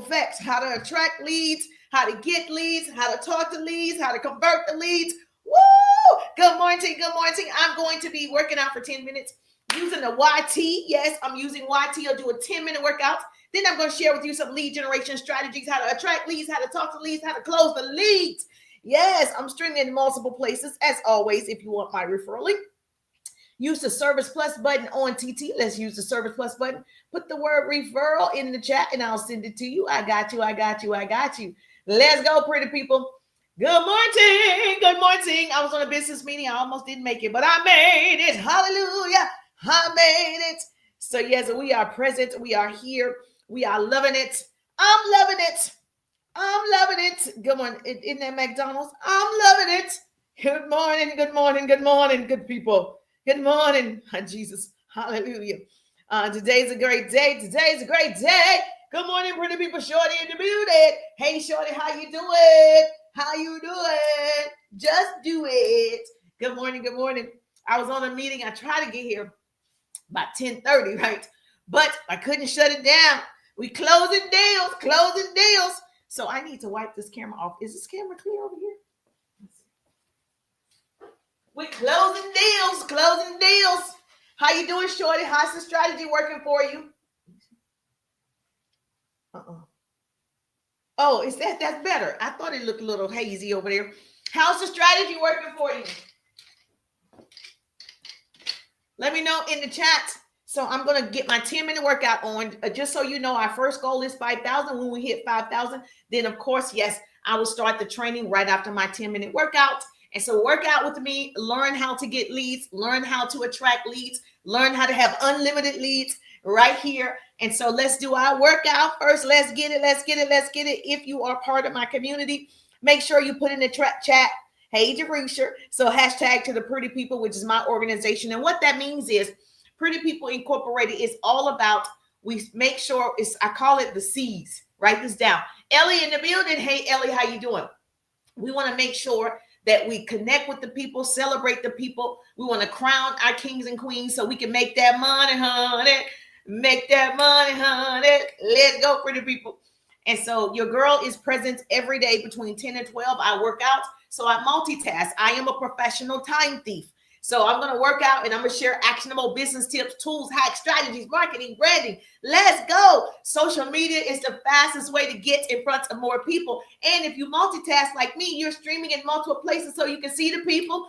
effect, how to attract leads, how to get leads, how to talk to leads, how to convert the leads. Woo! Good morning. Good morning. I'm going to be working out for 10 minutes using the YT. Yes, I'm using YT. I'll do a 10-minute workout. Then I'm going to share with you some lead generation strategies, how to attract leads, how to talk to leads, how to close the leads. Yes, I'm streaming in multiple places. As always, if you want my referral link, use the Service Plus button on TT. Let's use the Service Plus button. Put the word referral in the chat and I'll send it to you. I got you. Let's go, pretty people. Good morning. Good morning. I was on a business meeting. I almost didn't make it, but I made it. Hallelujah. I made it. So yes, we are present. We are here. We are loving it. I'm loving it. I'm loving it. Good morning. Isn't that McDonald's? I'm loving it. Good morning. Good morning. Good morning, good people. Good morning, Jesus. Hallelujah. Today's a great day. Today's a great day. Good morning, pretty people. Shorty in the building. Hey, Shorty, how you doing? How you doing? Just do it. Good morning. Good morning. I was on a meeting. I tried to get here about 10:30, right? But I couldn't shut it down. We closing deals. So I need to wipe this camera off. Is this camera clear over here? We're closing deals. How you doing, Shorty? How's the strategy working for you? Oh, is that's better? I thought it looked a little hazy over there. How's the strategy working for you? Let me know in the chat. So I'm going to get my 10-minute workout on. Just so you know, our first goal is 5,000. When we hit 5,000, then of course, yes, I will start the training right after my 10-minute workout. And so work out with me, learn how to get leads, learn how to attract leads, learn how to have unlimited leads right here. And so let's do our workout first. Let's get it. If you are part of my community, make sure you put in the chat, hey, Jerusha. So hashtag to the Pretty People, which is my organization. And what that means is Pretty People Incorporated is all about, we make sure I call it the C's. Write this down. Ellie in the building. Hey, Ellie, how you doing? We want to make sure that we connect with the people, celebrate the people. We want to crown our kings and queens so we can make that money, honey. Make that money, honey. Let's go, pretty people. And so your girl is present every day between 10 and 12. I work out, so I multitask. I am a professional time thief. So I'm going to work out and I'm going to share actionable business tips, tools, hacks, strategies, marketing, branding. Let's go. Social media is the fastest way to get in front of more people. And if you multitask like me, you're streaming in multiple places so you can see the people.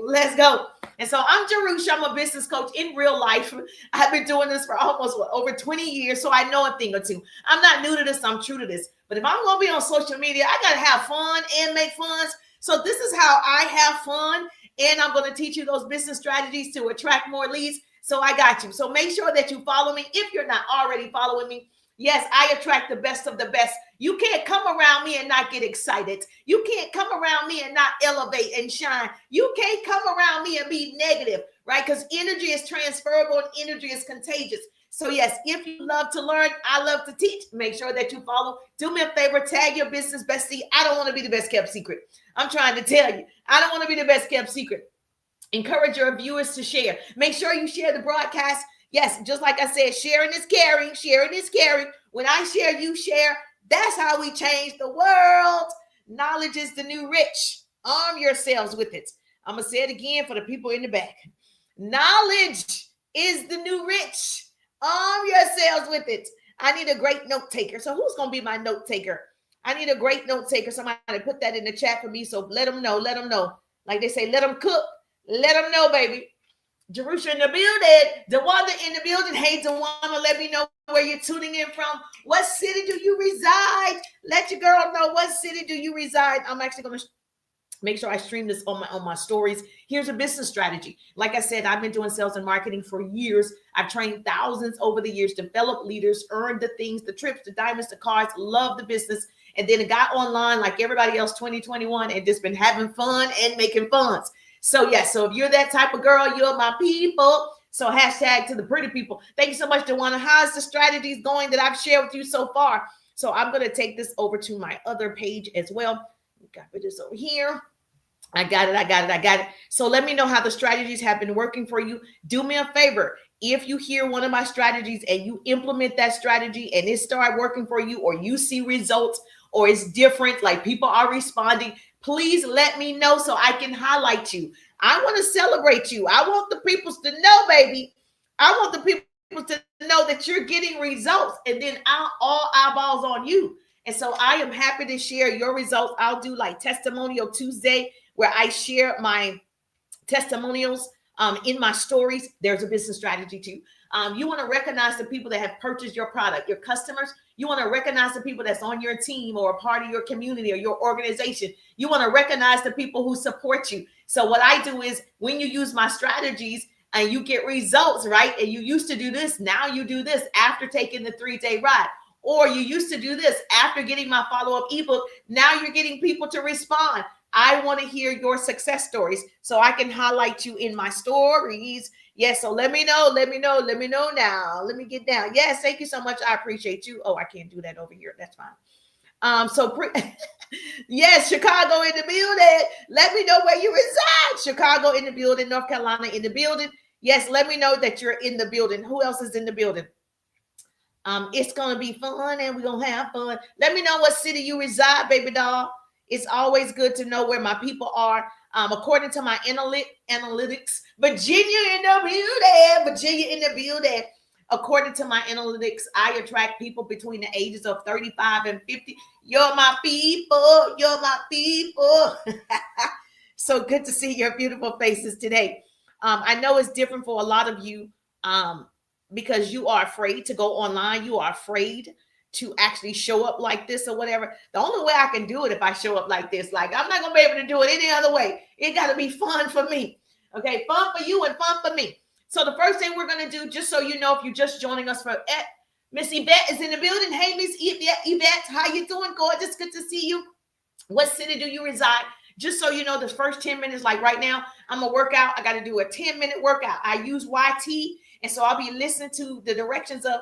Let's go. And so I'm Jerusha. I'm a business coach in real life. I've been doing this for almost over 20 years, so I know a thing or two. I'm not new to this. I'm true to this. But if I'm going to be on social media, I got to have fun and make funds. So this is how I have fun, and I'm going to teach you those business strategies to attract more leads. So I got you. So make sure that you follow me if you're not already following me. Yes, I attract the best of the best. You can't come around me and not get excited. You can't come around me and not elevate and shine. You can't come around me and be negative, right? Because energy is transferable and energy is contagious. So yes, if you love to learn, I love to teach. Make sure that you follow. Do me a favor, tag your business bestie. I don't want to be the best kept secret. I'm trying to tell you, I don't want to be the best kept secret. Encourage your viewers to share. Make sure you share the broadcast. Yes, just like I said, sharing is caring. Sharing is caring. When I share, you share. That's how we change the world. Knowledge is the new rich. Arm yourselves with it. I'm going to say it again for the people in the back. Knowledge is the new rich. Arm yourselves with it. I need a great note taker. So who's going to be my note taker? I need a great note taker. Somebody put that in the chat for me. So let them know. Like they say, let them cook. Let them know, baby. Jerusha in the building. DeWanda in the building. Hey, DeWanda, let me know where you're tuning in from. What city do you reside? Let your girl know what city do you reside. I'm actually going to make sure I stream this on my stories. Here's a business strategy. Like I said, I've been doing sales and marketing for years. I've trained thousands over the years, developed leaders, earned the things, the trips, the diamonds, the cars, love the business. And then it got online like everybody else 2021 and just been having fun and making funds. So yes, so if you're that type of girl, you're my people. So hashtag to the pretty people. Thank you so much, DeWanda. How's the strategies going that I've shared with you so far? So I'm going to take this over to my other page as well. Got this over here. I got it. So let me know how the strategies have been working for you. Do me a favor. If you hear one of my strategies and you implement that strategy and it start working for you, or you see results, or it's different, like people are responding, please let me know so I can highlight you. I want to celebrate you. I want the people to know, baby. I want the people to know that you're getting results, and then all eyeballs on you. And so I am happy to share your results. I'll do like Testimonial Tuesday, where I share my testimonials in my stories. There's a business strategy too. You want to recognize the people that have purchased your product, your customers. You want to recognize the people that's on your team or a part of your community or your organization. You want to recognize the people who support you. So what I do is, when you use my strategies and you get results, right? And you used to do this, now you do this after taking the 3-day ride. Or you used to do this after getting my follow-up ebook. Now you're getting people to respond. I want to hear your success stories so I can highlight you in my stories. Yes, so let me know now. Let me get down. Yes, thank you so much. I appreciate you. Oh, I can't do that over here. That's fine. Yes, Chicago in the building. Let me know where you reside. Chicago in the building, North Carolina in the building. Yes, let me know that you're in the building. Who else is in the building? It's gonna be fun, and we're gonna have fun. Let me know what city you reside, baby doll. It's always good to know where my people are. According to my analytics, Virginia in the building. Virginia in the building. According to my analytics, I attract people between the ages of 35 and 50. You're my people. You're my people. So good to see your beautiful faces today. I know it's different for a lot of you because you are afraid to go online. You are afraid to actually show up like this or whatever. The only way I can do it if I show up like this, like I'm not gonna be able to do it any other way. It got to be fun for me. Okay, fun for you and fun for me. So the first thing we're gonna do, just so you know, if you're just joining us, for Miss Yvette is in the building. Hey, Miss Yvette, how you doing? Gorgeous, good to see you. What city do you reside? Just so you know, the first 10 minutes, like right now, I'm gonna work out. I got to do a 10-minute workout. I use YT, and so I'll be listening to the directions of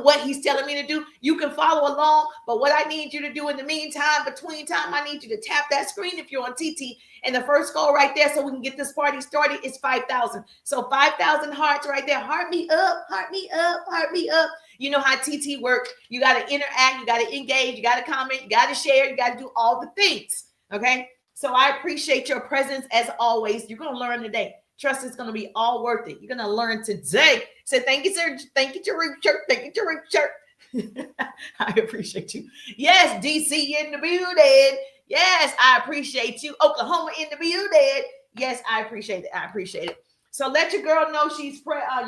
what he's telling me to do. You can follow along, but what I need you to do in the meantime, between time, I need you to tap that screen if you're on TT, and the first goal right there, so we can get this party started, is 5,000. So 5,000 hearts right there. Heart me up, heart me up, heart me up. You know how TT works. You got to interact, you got to engage, you got to comment, you got to share, you got to do all the things. Okay. So I appreciate your presence as always. You're going to learn today. Trust, it's going to be all worth it. You're going to learn today. Say thank you, sir. Thank you, Tariq Church. Thank you, Tariq Church. I appreciate you. Yes, DC in the building. Yes, I appreciate you. Oklahoma in the building. Yes, I appreciate it. I appreciate it. So let your girl know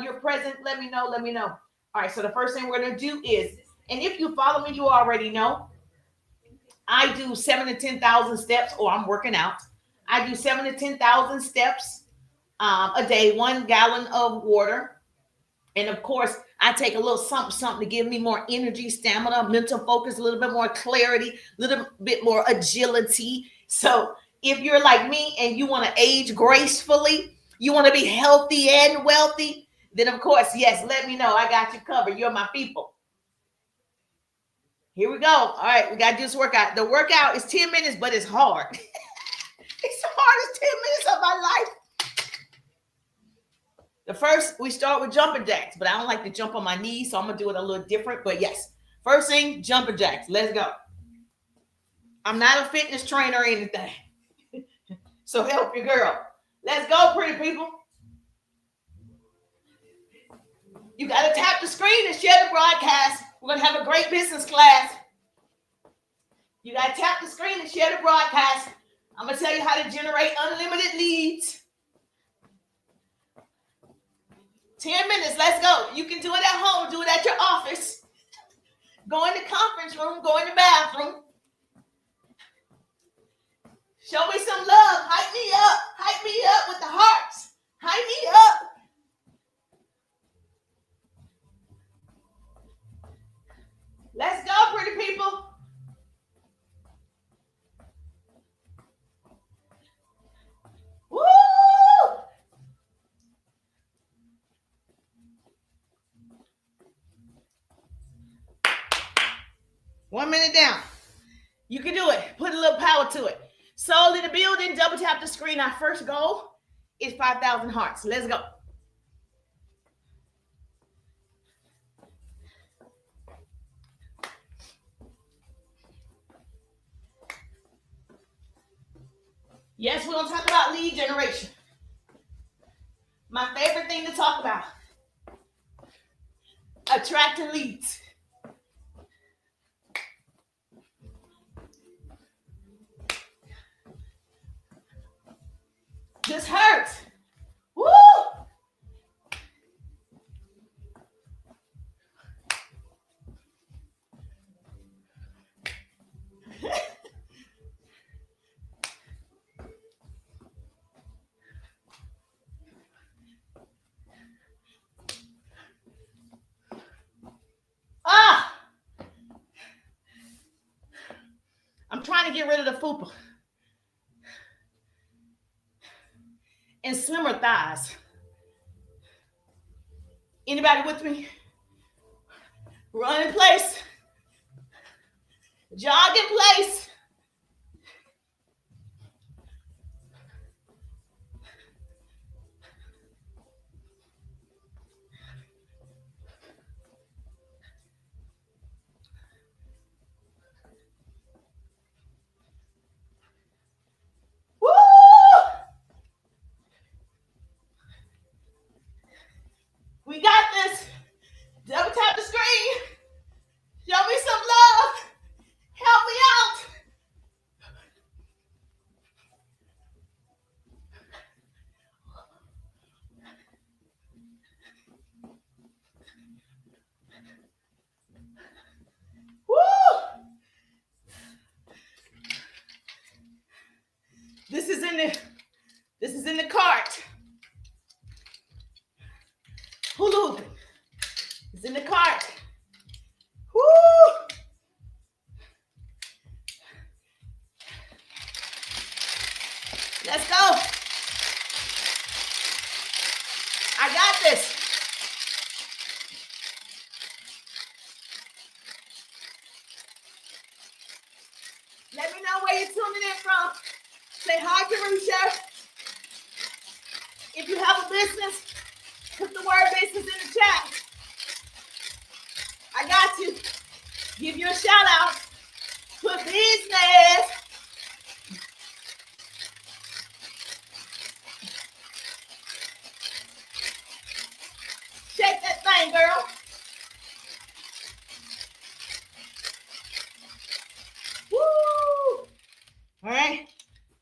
you're present. Let me know. Let me know. All right. So the first thing we're going to do is, and if you follow me, you already know, I do 7,000 to 10,000 steps, or I'm working out. I do 7,000 to 10,000 steps a day, 1 gallon of water. And of course, I take a little something to give me more energy, stamina, mental focus, a little bit more clarity, a little bit more agility. So if you're like me and you want to age gracefully, you want to be healthy and wealthy, then of course, yes, let me know. I got you covered. You're my people. Here we go. All right, we got to do this workout. The workout is 10 minutes, but it's hard. It's the hardest 10 minutes of my life. The first, we start with jumping jacks, but I don't like to jump on my knees, so I'm going to do it a little different. But yes, first thing, jumping jacks. Let's go. I'm not a fitness trainer or anything, so help your girl. Let's go, pretty people. You got to tap the screen and share the broadcast. We're going to have a great business class. You got to tap the screen and share the broadcast. I'm going to tell you how to generate unlimited leads. 10 minutes, let's go. You can do it at home, do it at your office. Go in the conference room, go in the bathroom. Show me some love. Hype me up with the hearts. Hype me up. Let's go, pretty people. Woo! 1 minute down. You can do it. Put a little power to it. Soul in the building. Double tap the screen. Our first goal is 5,000 hearts. Let's go. Yes, we're going to talk about lead generation. My favorite thing to talk about. Attracting leads. This hurts. Woo! Ah! I'm trying to get rid of the fupa and slimmer thighs. Anybody with me? Run in place. Jog in place. Woo! We got this. Double tap the screen. Show me some love. Help me out. Woo! This is in the cart. Hula hooping. It's in the cart. Woo! Let's go. I got this. Let me know where you're tuning in from. Say hi to Rusha. If you have a business, put the word business in the chat. I got you. Give you a shout out. Put business. Shake that thing, girl. Woo! All right.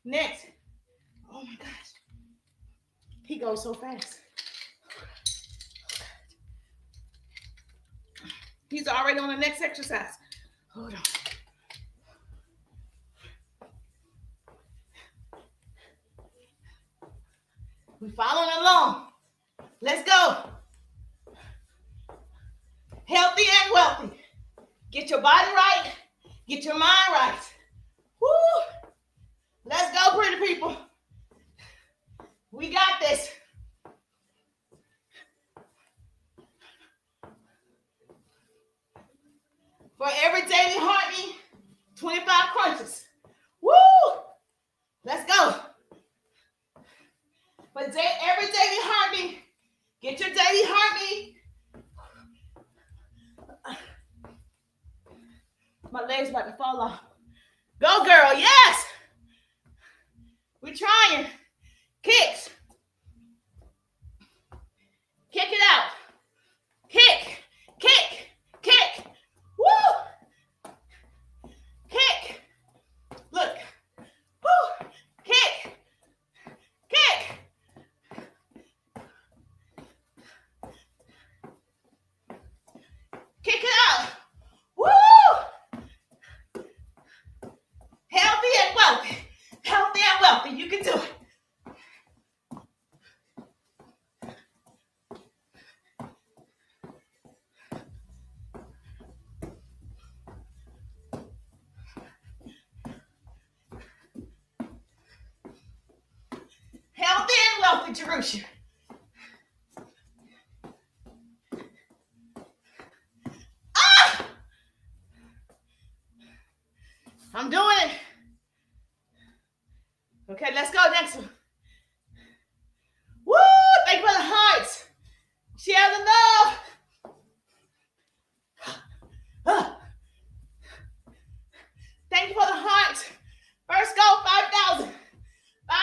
Next. Oh my gosh. He goes so fast. He's already on the next exercise. Hold on. We're following along. Let's go. Healthy and wealthy. Get your body right. Get your mind right. Woo! Let's go, pretty people. We got this. For every daily heartbeat, 25 crunches. Woo! Let's go. For every daily heartbeat, get your daily heartbeat. My leg's about to fall off. Go, girl. Yes. We're trying. Kicks. Kick it out. Kick. Kick. Kick. Woo. Kick. Look. Woo. Kick. Kick. Kick it out. Woo. Healthy and wealthy. Healthy and wealthy. You can do it. Healthy and wealthy, Jerusha. Ah! I'm doing it. Okay, let's go. Next one. Woo! Thank you for the hearts. Share the love. Thank you for the hearts. First go, 5,000. 5,000.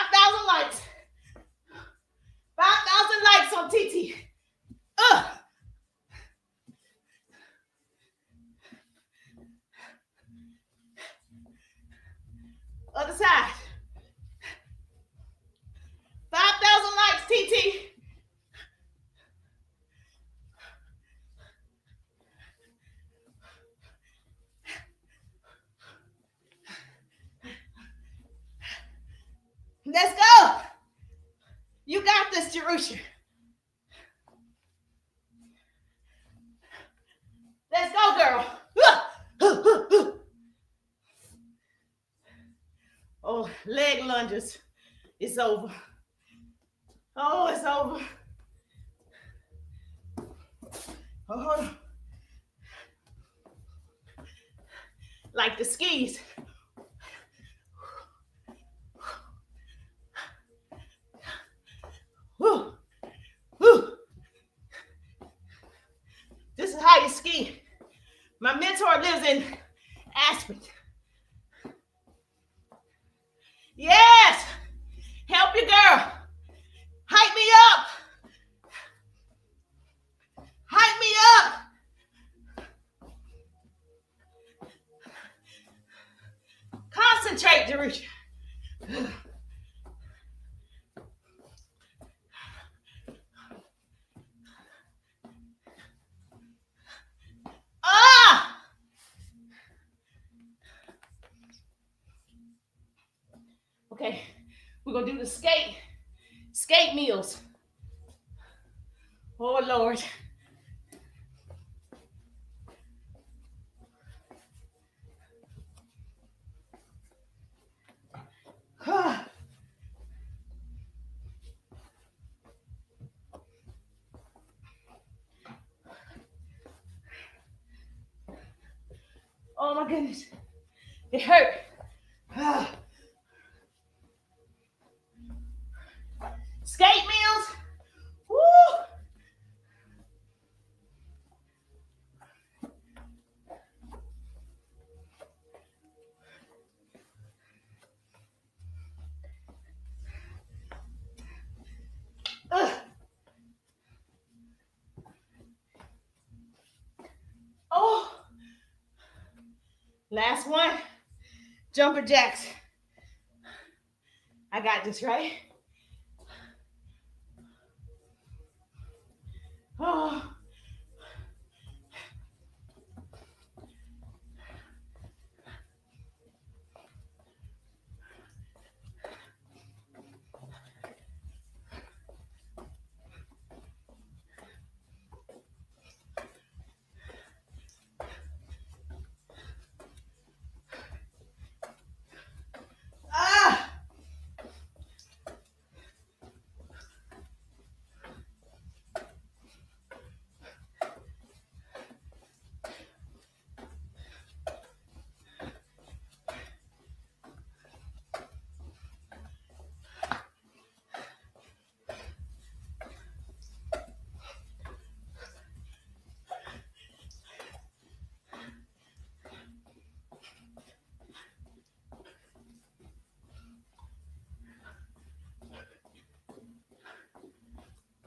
Other side. 5,000 likes, TT. Let's go. You got this, Jerusha. Let's go, girl. Oh, leg lunges. It's over. Oh, it's over. Oh, hold on. Like the skis. Woo. Woo. This is how you ski. My mentor lives in Aspen. Yes. Help your girl. Hype me up. Hype me up. Concentrate, Jerusha. Okay, we're gonna do the skate meals. Oh Lord. Oh my goodness, it hurt. Skate meals. Woo. Oh, last one. Jumper jacks. I got this, right? Oh.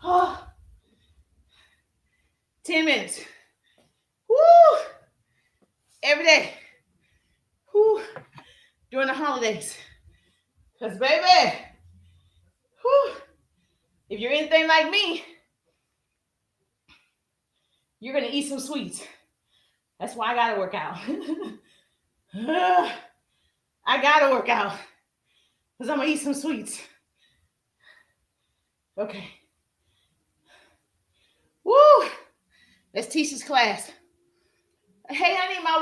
Oh. 10 minutes. Woo! Every day. Woo! During the holidays. Because, baby, woo, if you're anything like me, you're going to eat some sweets. That's why I got to work out. I got to work out. Because I'm going to eat some sweets. Okay. Woo! Let's teach this class. Hey, I need my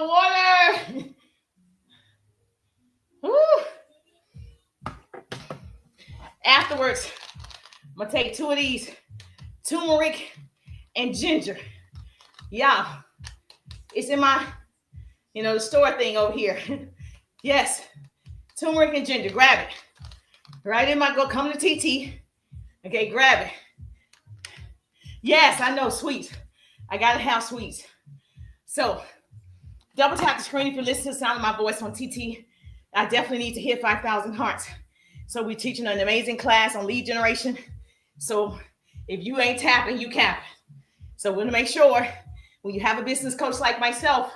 water. Woo! Afterwards, I'm going to take 2 of these, turmeric and ginger. Yeah. It's in my, the store thing over here. Yes. Turmeric and ginger. Grab it. Right in my, come to TT. Okay, grab it. Yes, I know, sweets. I got to have sweets. So, double tap the screen if you listen to the sound of my voice on TT. I definitely need to hit 5,000 hearts. So, we're teaching an amazing class on lead generation. So, if you ain't tapping, you capping. So, we're going to make sure when you have a business coach like myself,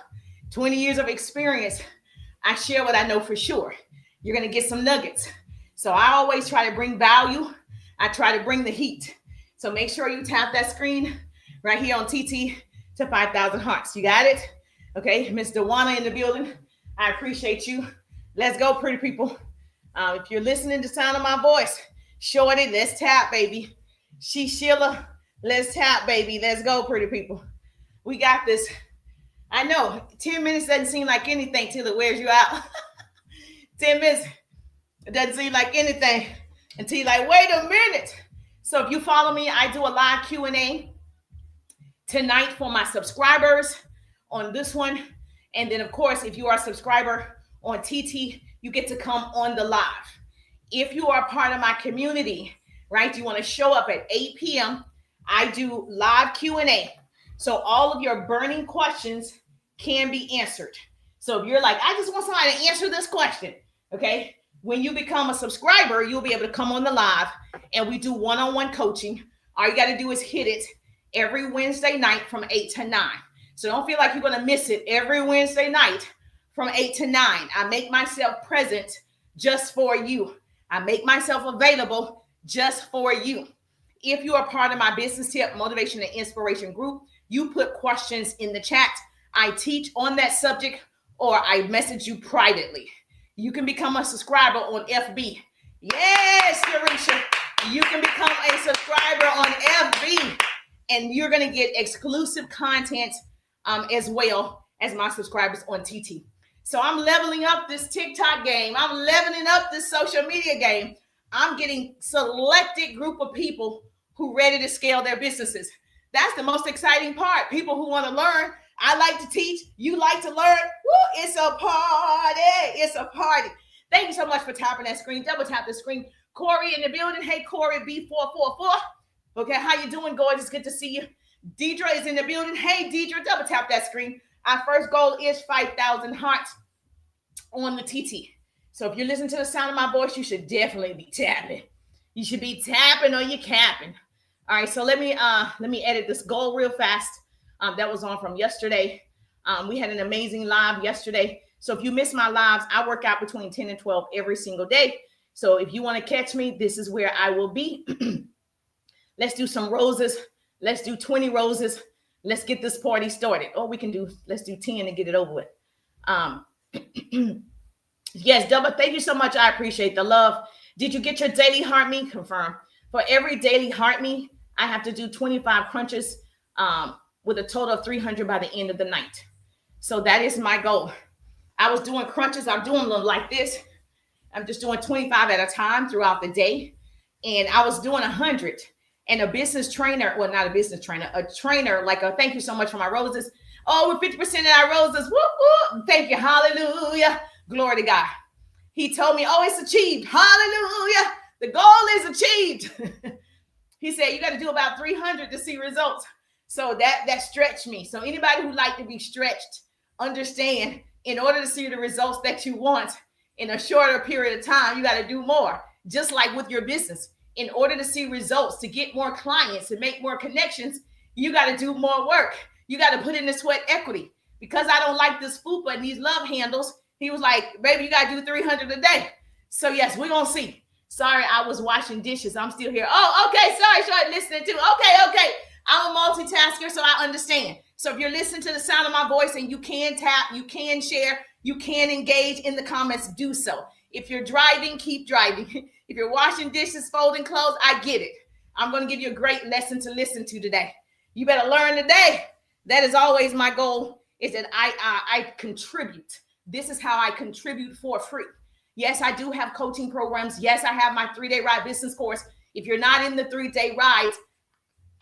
20 years of experience, I share what I know for sure. you're going to get some nuggets. So I always try to bring value. I try to bring the heat. So make sure you tap that screen right here on TT to 5,000 hearts. You got it? Okay, Miss Dewana in the building. I appreciate you. Let's go, pretty people. If you're listening to the sound of my voice, Shorty, let's tap, baby. Sheila, let's tap, baby. Let's go, pretty people. We got this. I know 10 minutes doesn't seem like anything till it wears you out. 10 minutes, it doesn't seem like anything until you're like, wait a minute. So if you follow me, I do a live Q&A tonight for my subscribers on this one. And then, of course, if you are a subscriber on TT, you get to come on the live. If you are part of my community, right, you want to show up at 8 p.m., I do live Q&A. So all of your burning questions can be answered. So if you're like, I just want somebody to answer this question, okay? When you become a subscriber, you'll be able to come on the live, and we do one-on-one coaching. All you got to do is hit it every Wednesday night from 8 to 9. So don't feel like you're going to miss it every Wednesday night from 8 to 9. I make myself present just for you. I make myself available just for you. If you are part of my business tip, motivation and inspiration group, you put questions in the chat. I teach on that subject, or I message you privately. You can become a subscriber on FB. Yes, Tarisha, you can become a subscriber on FB, and you're going to get exclusive content as well as my subscribers on TT. So I'm leveling up this TikTok game. I'm leveling up this social media game. I'm getting selected group of people who ready to scale their businesses. That's the most exciting part. People who want to learn. I like to teach. You like to learn. Woo, it's a party. It's a party. Thank you so much for tapping that screen. Double tap the screen. Corey in the building. Hey, Corey B444. Okay, how you doing, gorgeous? Good to see you. Deidre is in the building. Hey, Deidre, double tap that screen. Our first goal is 5,000 hearts on the TT. So if you listen to the sound of my voice, you should definitely be tapping. You should be tapping or you're capping. All right, so let me edit this goal real fast. That was on from yesterday. We had an amazing live yesterday. So if you miss my lives, I work out between 10 and 12 every single day. So if you want to catch me, this is where I will be. Let's do some roses. Let's do 20 roses. Let's get this party started. Or let's do 10 and get it over with. Yes, Double, thank you so much. I appreciate the love. Did you get your daily heart me? Confirm. For every daily heart me, I have to do 25 crunches with a total of 300 by the end of the night. So that is my goal. I was doing crunches. I'm doing them like this. I'm just doing 25 at a time throughout the day. And I was doing 100. And a business trainer, well, not a business trainer, a trainer, like a thank you so much for my roses. Oh, we're 50% of our roses. Woo, woo. Thank you. Hallelujah. Glory to God. He told me, oh, it's achieved. Hallelujah. The goal is achieved. He said, you got to do about 300 to see results. So that stretched me. So anybody who like to be stretched, understand, in order to see the results that you want in a shorter period of time, you got to do more. Just like with your business. In order to see results, to get more clients, to make more connections, you got to do more work. You got to put in the sweat equity. Because I don't like this fupa and these love handles, he was like, baby, you got to do 300 a day. So yes, we're going to see. Sorry, I was washing dishes. I'm still here. Oh, okay. Sorry, listening to. Okay. I'm a multitasker, so I understand. So if you're listening to the sound of my voice and you can tap, you can share, you can engage in the comments, do so. If you're driving, keep driving. If you're washing dishes, folding clothes, I get it. I'm going to give you a great lesson to listen to today. You better learn today. That is always my goal, is that I contribute. This is how I contribute for free. Yes, I do have coaching programs. Yes, I have my 3-day ride business course. If you're not in the 3-day rides,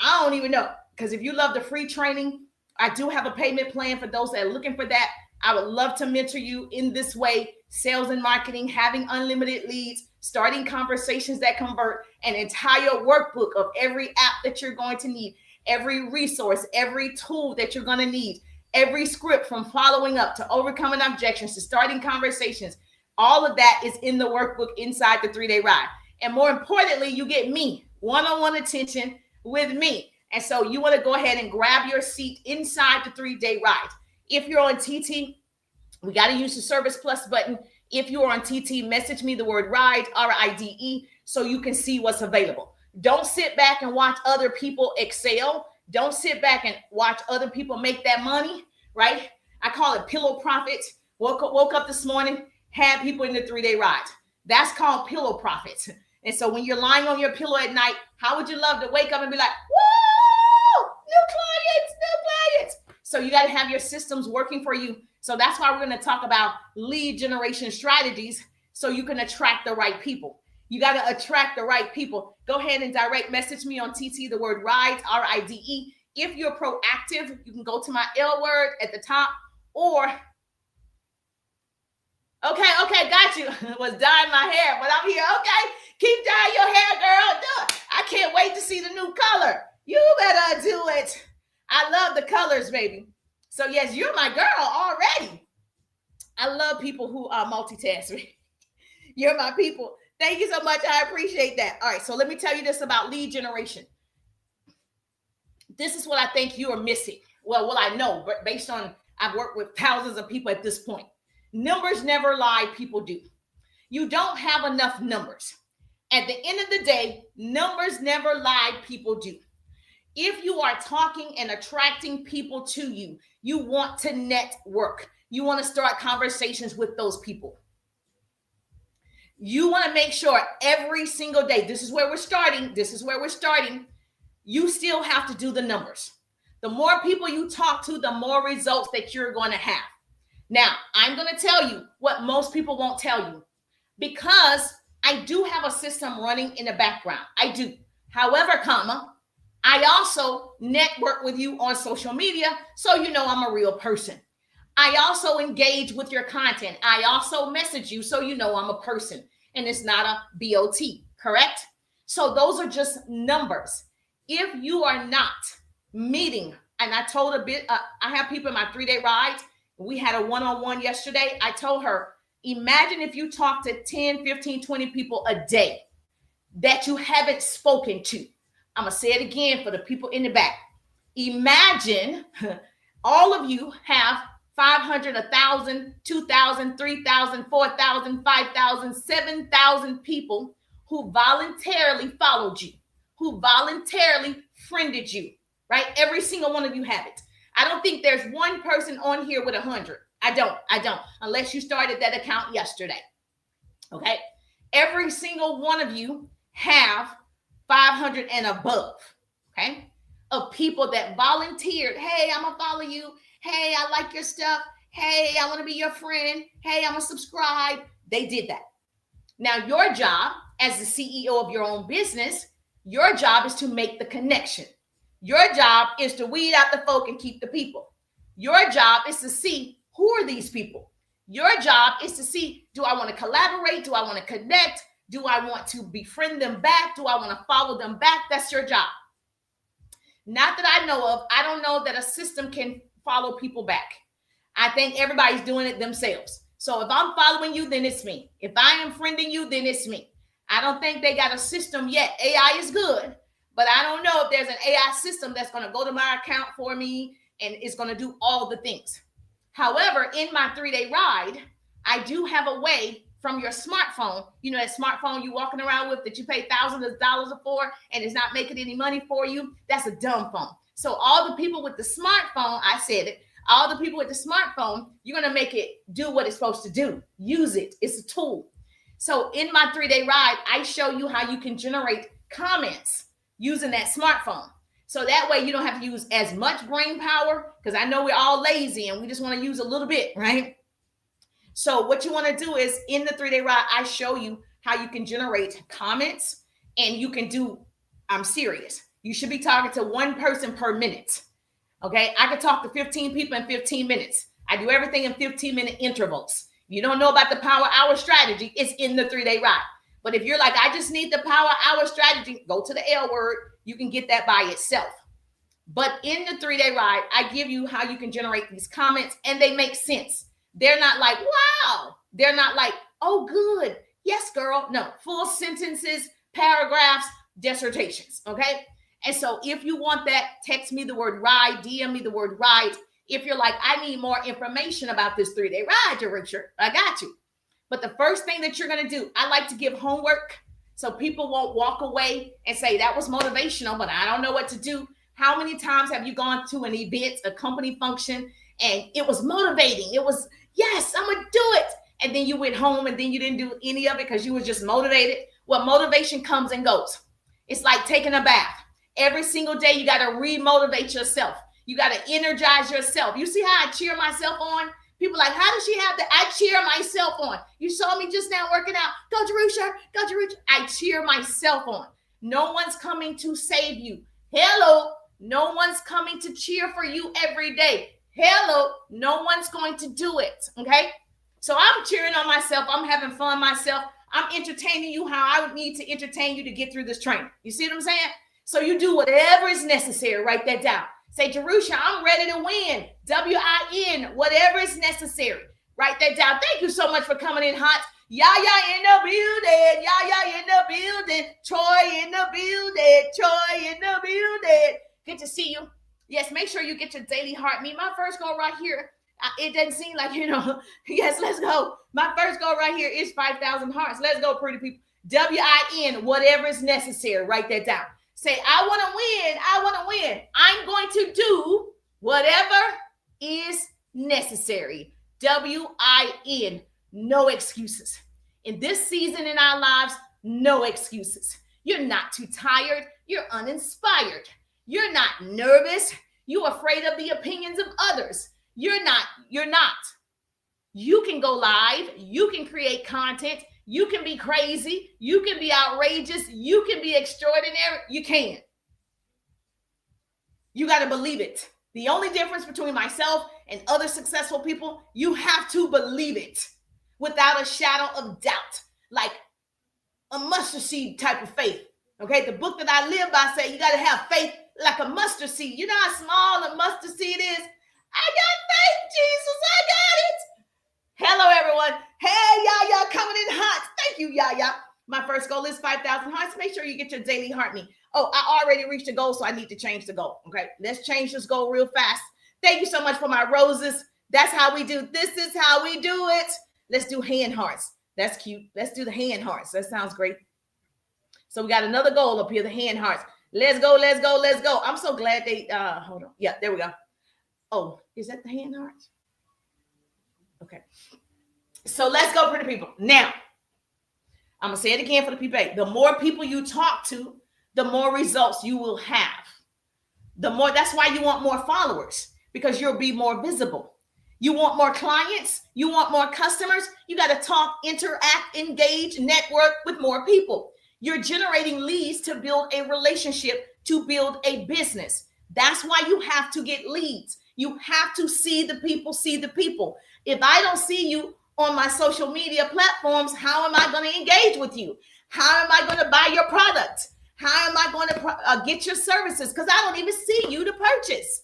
I don't even know. Because if you love the free training, I do have a payment plan for those that are looking for that. I would love to mentor you in this way. Sales and marketing, having unlimited leads, starting conversations that convert, an entire workbook of every app that you're going to need, every resource, every tool that you're going to need, every script from following up to overcoming objections to starting conversations. All of that is in the workbook inside the 3-day ride. And more importantly, you get me, one-on-one attention with me. And so you want to go ahead and grab your seat inside the 3-day ride. If you're on TT, we got to use the Service Plus button. If you are on TT, message me the word RIDE, RIDE, so you can see what's available. Don't sit back and watch other people excel. Don't sit back and watch other people make that money, right? I call it pillow profits. Woke up this morning, had people in the 3-day ride. That's called pillow profits. And so when you're lying on your pillow at night, how would you love to wake up and be like, woo, new clients. So you got to have your systems working for you. So that's why we're going to talk about lead generation strategies so you can attract the right people. You got to attract the right people. Go ahead and direct message me on TT, the word RIDE, RIDE. If you're proactive, you can go to my L word at the top, or okay, got you. Was dyeing my hair, but I'm here. Okay, keep dyeing your hair, girl. Do it. I can't wait to see the new color. You better do it. I love the colors, baby. So yes, you're my girl already. I love people who are multitasking. You're my people. Thank you so much. I appreciate that. All right, so let me tell you this about lead generation. This is what I think you are missing. Well, I know, but based on I've worked with thousands of people at this point. Numbers never lie, people do. You don't have enough numbers. At the end of the day, numbers never lie, people do. If you are talking and attracting people to you, you want to network. You want to start conversations with those people. You want to make sure every single day, this is where we're starting. You still have to do the numbers. The more people you talk to, the more results that you're going to have. Now, I'm going to tell you what most people won't tell you, because I do have a system running in the background. I do. However, I also network with you on social media, so you know I'm a real person. I also engage with your content. I also message you, so you know I'm a person, and it's not a BOT, correct? So those are just numbers. If you are not meeting, and I told I have people in my 3-day ride. We had a one-on-one yesterday. I told her, imagine if you talk to 10, 15, 20 people a day that you haven't spoken to. I'm going to say it again for the people in the back. Imagine all of you have 500, 1,000, 2,000, 3,000, 4,000, 5,000, 7,000 people who voluntarily followed you, who voluntarily friended you, right? Every single one of you have it. I don't think there's one person on here with 100. I don't, unless you started that account yesterday. Okay. Every single one of you have 500 and above. Okay. Of people that volunteered. Hey, I'm going to follow you. Hey, I like your stuff. Hey, I want to be your friend. Hey, I'm going to subscribe. They did that. Now, your job as the CEO of your own business, your job is to make the connection. Your job is to weed out the folk and keep the people. Your job is to see who are these people. Your job is to see, do I want to collaborate? Do I want to connect? Do I want to befriend them back? Do I want to follow them back? That's your job. Not that I know of. I don't know that a system can follow people back. I think everybody's doing it themselves. So if I'm following you, then it's me. If I am friending you, then it's me. I don't think they got a system yet. AI is good, but I don't know if there's an AI system that's going to go to my account for me and it's going to do all the things. However, in my 3-day ride, I do have a way from your smartphone, you know, that smartphone you walking around with that you pay thousands of dollars for and it's not making any money for you. That's a dumb phone. So all the people with the smartphone, I said it, all the people with the smartphone, you're going to make it do what it's supposed to do. Use it. It's a tool. So in my 3-day ride, I show you how you can generate comments using that smartphone. So that way you don't have to use as much brain power, because I know we're all lazy and we just want to use a little bit, right? So what you want to do is in the 3-day ride, I show you how you can generate comments, and you can do, I'm serious, you should be talking to one person per minute. Okay. I could talk to 15 people in 15 minutes. I do everything in 15-minute intervals. You don't know about the power hour strategy, it's in the 3-day ride. But if you're like, I just need the power hour strategy, go to the L word. You can get that by itself. But in the 3-day ride, I give you how you can generate these comments, and they make sense. They're not like, wow. They're not like, oh, good. Yes, girl. No, full sentences, paragraphs, dissertations. Okay. And so if you want that, text me the word ride, DM me the word ride. If you're like, I need more information about this 3-day ride, Richard, I got you. But the first thing that you're going to do, I like to give homework so people won't walk away and say that was motivational, but I don't know what to do. How many times have you gone to an event, a company function, and it was motivating? It was, yes, I'm going to do it. And then you went home and then you didn't do any of it because you were just motivated. Well, motivation comes and goes. It's like taking a bath. Every single day, you got to re-motivate yourself. You got to energize yourself. You see how I cheer myself on? People like, how does she have that? I cheer myself on. You saw me just now working out. Go Jerusha, go Jerusha. I cheer myself on. No one's coming to save you. Hello. No one's coming to cheer for you every day. Hello. No one's going to do it. Okay. So I'm cheering on myself. I'm having fun myself. I'm entertaining you how I would need to entertain you to get through this training. You see what I'm saying? So you do whatever is necessary. Write that down. Say, Jerusha, I'm ready to win. W-I-N, whatever is necessary. Write that down. Thank you so much for coming in hot. Yaya in the building. Yaya in the building. Troy in the building. Troy in the building. Good to see you. Yes, make sure you get your daily heart. Me, my first goal right here. It doesn't seem like, yes, let's go. My first goal right here is 5,000 hearts. Let's go, pretty people. W-I-N, whatever is necessary. Write that down. Say, I want to win. I want to win. I'm going to do whatever is necessary. W-I-N, no excuses. In this season in our lives, no excuses. You're not too tired. You're uninspired. You're not nervous. You're afraid of the opinions of others. You're not. You can go live. You can create content. You can be crazy. You can be outrageous. You can be extraordinary. You can. You got to believe it. The only difference between myself and other successful people, you have to believe it without a shadow of doubt, like a mustard seed type of faith. Okay, the book that I live by say you got to have faith like a mustard seed. You know how small a mustard seed is? I got faith, Jesus. I got it. Hello, everyone. Hey, Yaya, coming in hot. Thank you, Yaya. My first goal is 5,000 hearts. Make sure you get your daily heart me. Oh, I already reached the goal, so I need to change the goal. Okay, let's change this goal real fast. Thank you so much for my roses. That's how we do. This is how we do it. Let's do hand hearts. That's cute. Let's do the hand hearts. That sounds great. So we got another goal up here, the hand hearts. Let's go, let's go, let's go. I'm so glad they, hold on. Yeah, there we go. Oh, is that the hand hearts? Okay. So let's go, pretty people. Now, I'm going to say it again for the people. The more people you talk to, the more results you will have. That's why you want more followers, because you'll be more visible. You want more clients. You want more customers. You got to talk, interact, engage, network with more people. You're generating leads to build a relationship, to build a business. That's why you have to get leads. You have to see the people, see the people. If I don't see you on my social media platforms, how am I going to engage with you? How am I going to buy your product? How am I going to get your services? Because I don't even see you to purchase.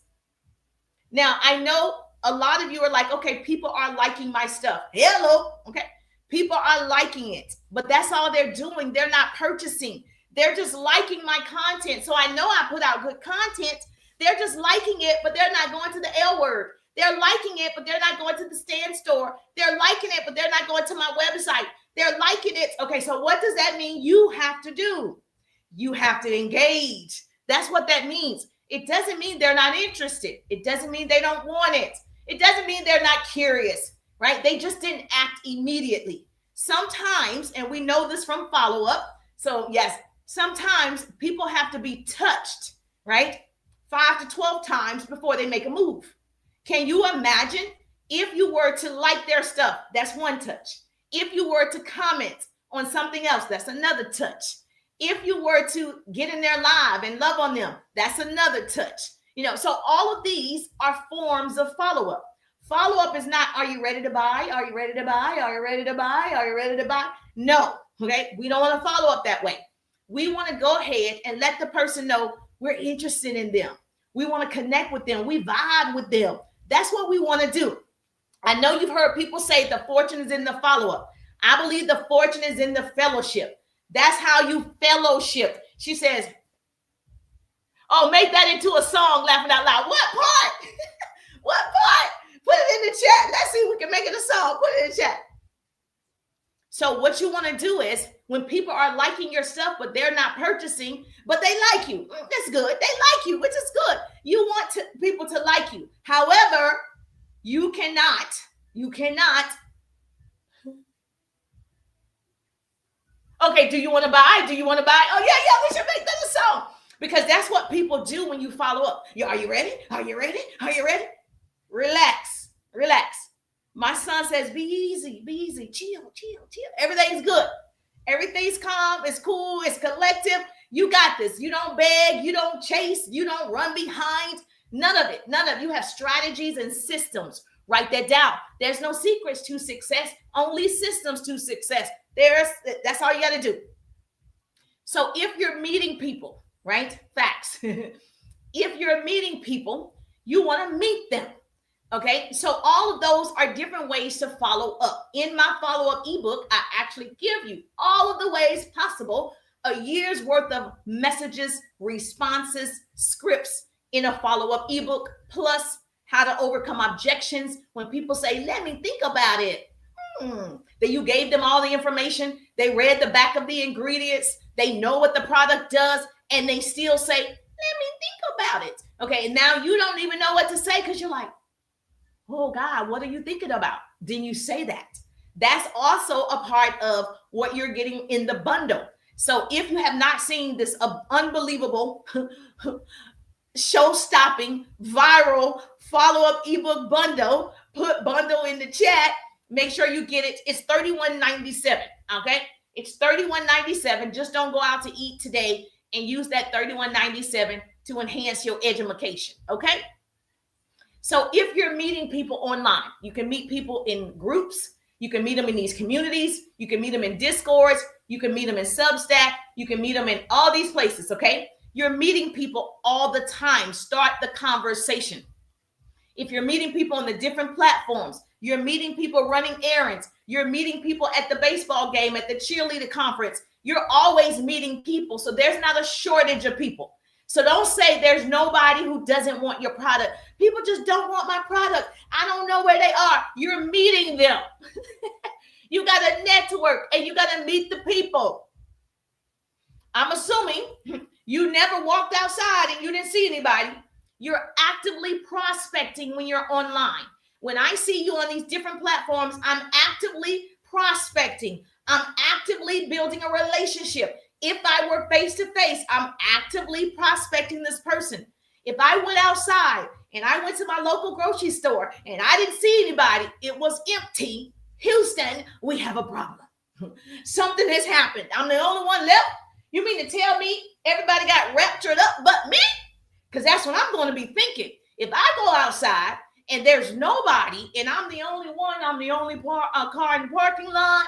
Now, I know a lot of you are like, okay, people are liking my stuff. Hello. Okay. People are liking it, but that's all they're doing. They're not purchasing. They're just liking my content. So I know I put out good content. They're just liking it, but they're not going to the L word. They're liking it, but they're not going to the Stand store. They're liking it, but they're not going to my website. They're liking it. Okay, so what does that mean you have to do? You have to engage. That's what that means. It doesn't mean they're not interested. It doesn't mean they don't want it. It doesn't mean they're not curious, right? They just didn't act immediately. Sometimes, and we know this from follow-up, so yes, sometimes people have to be touched, right? 5 to 12 times before they make a move. Can you imagine if you were to like their stuff? That's one touch. If you were to comment on something else, that's another touch. If you were to get in their live and love on them, that's another touch. So all of these are forms of follow-up. Follow-up is not, are you ready to buy? Are you ready to buy? Are you ready to buy? Are you ready to buy? No, okay? We don't want to follow up that way. We want to go ahead and let the person know we're interested in them. We want to connect with them. We vibe with them. That's what we want to do. I know you've heard people say the fortune is in the follow-up. I believe the fortune is in the fellowship. That's how you fellowship. She says, oh, make that into a song, laughing out loud. What part? What part? Put it in the chat. Let's see if we can make it a song. Put it in the chat. So what you want to do is when people are liking your stuff, but they're not purchasing, but they like you. That's good. They like you, which is good. You want people to like you. However, you cannot. Okay, do you want to buy? Do you want to buy? Oh, yeah, we should make that a song. Because that's what people do when you follow up. Are you ready? Are you ready? Are you ready? Relax. My son says, be easy, chill. Everything's good. Everything's calm. It's cool. It's collective. You got this. You don't beg. You don't chase. You don't run behind. None of it. You have strategies and systems. Write that down. There's no secrets to success. Only systems to success. That's all you got to do. So if you're meeting people, right? Facts. If you're meeting people, you want to meet them. Okay, so all of those are different ways to follow up. In my follow-up ebook, I actually give you all of the ways possible, a year's worth of messages, responses, scripts in a follow-up ebook, plus how to overcome objections when people say, let me think about it. That you gave them all the information, they read the back of the ingredients, they know what the product does, and they still say, let me think about it. Okay, and now you don't even know what to say because you're like, oh God, what are you thinking about? Didn't you say that? That's also a part of what you're getting in the bundle. So if you have not seen this unbelievable, show-stopping, viral follow-up ebook bundle, put bundle in the chat. Make sure you get it. It's $31.97. Okay, it's $31.97. Just don't go out to eat today and use that $31.97 to enhance your education. Okay. So if you're meeting people online, you can meet people in groups. You can meet them in these communities. You can meet them in Discords. You can meet them in Substack. You can meet them in all these places. Okay. You're meeting people all the time. Start the conversation. If you're meeting people on the different platforms, you're meeting people running errands. You're meeting people at the baseball game, at the cheerleader conference. You're always meeting people. So there's not a shortage of people. So don't say there's nobody who doesn't want your product. People just don't want my product. I don't know where they are. You're meeting them. You got to network and you got to meet the people. I'm assuming you never walked outside and you didn't see anybody. You're actively prospecting when you're online. When I see you on these different platforms, I'm actively prospecting. I'm actively building a relationship. If I were face to face, I'm actively prospecting this person. If I went outside and I went to my local grocery store and I didn't see anybody, it was empty. Houston, we have a problem. Something has happened. I'm the only one left. You mean to tell me everybody got raptured up but me? Because that's what I'm going to be thinking. If I go outside and there's nobody and I'm the only one, I'm the only car in the parking lot.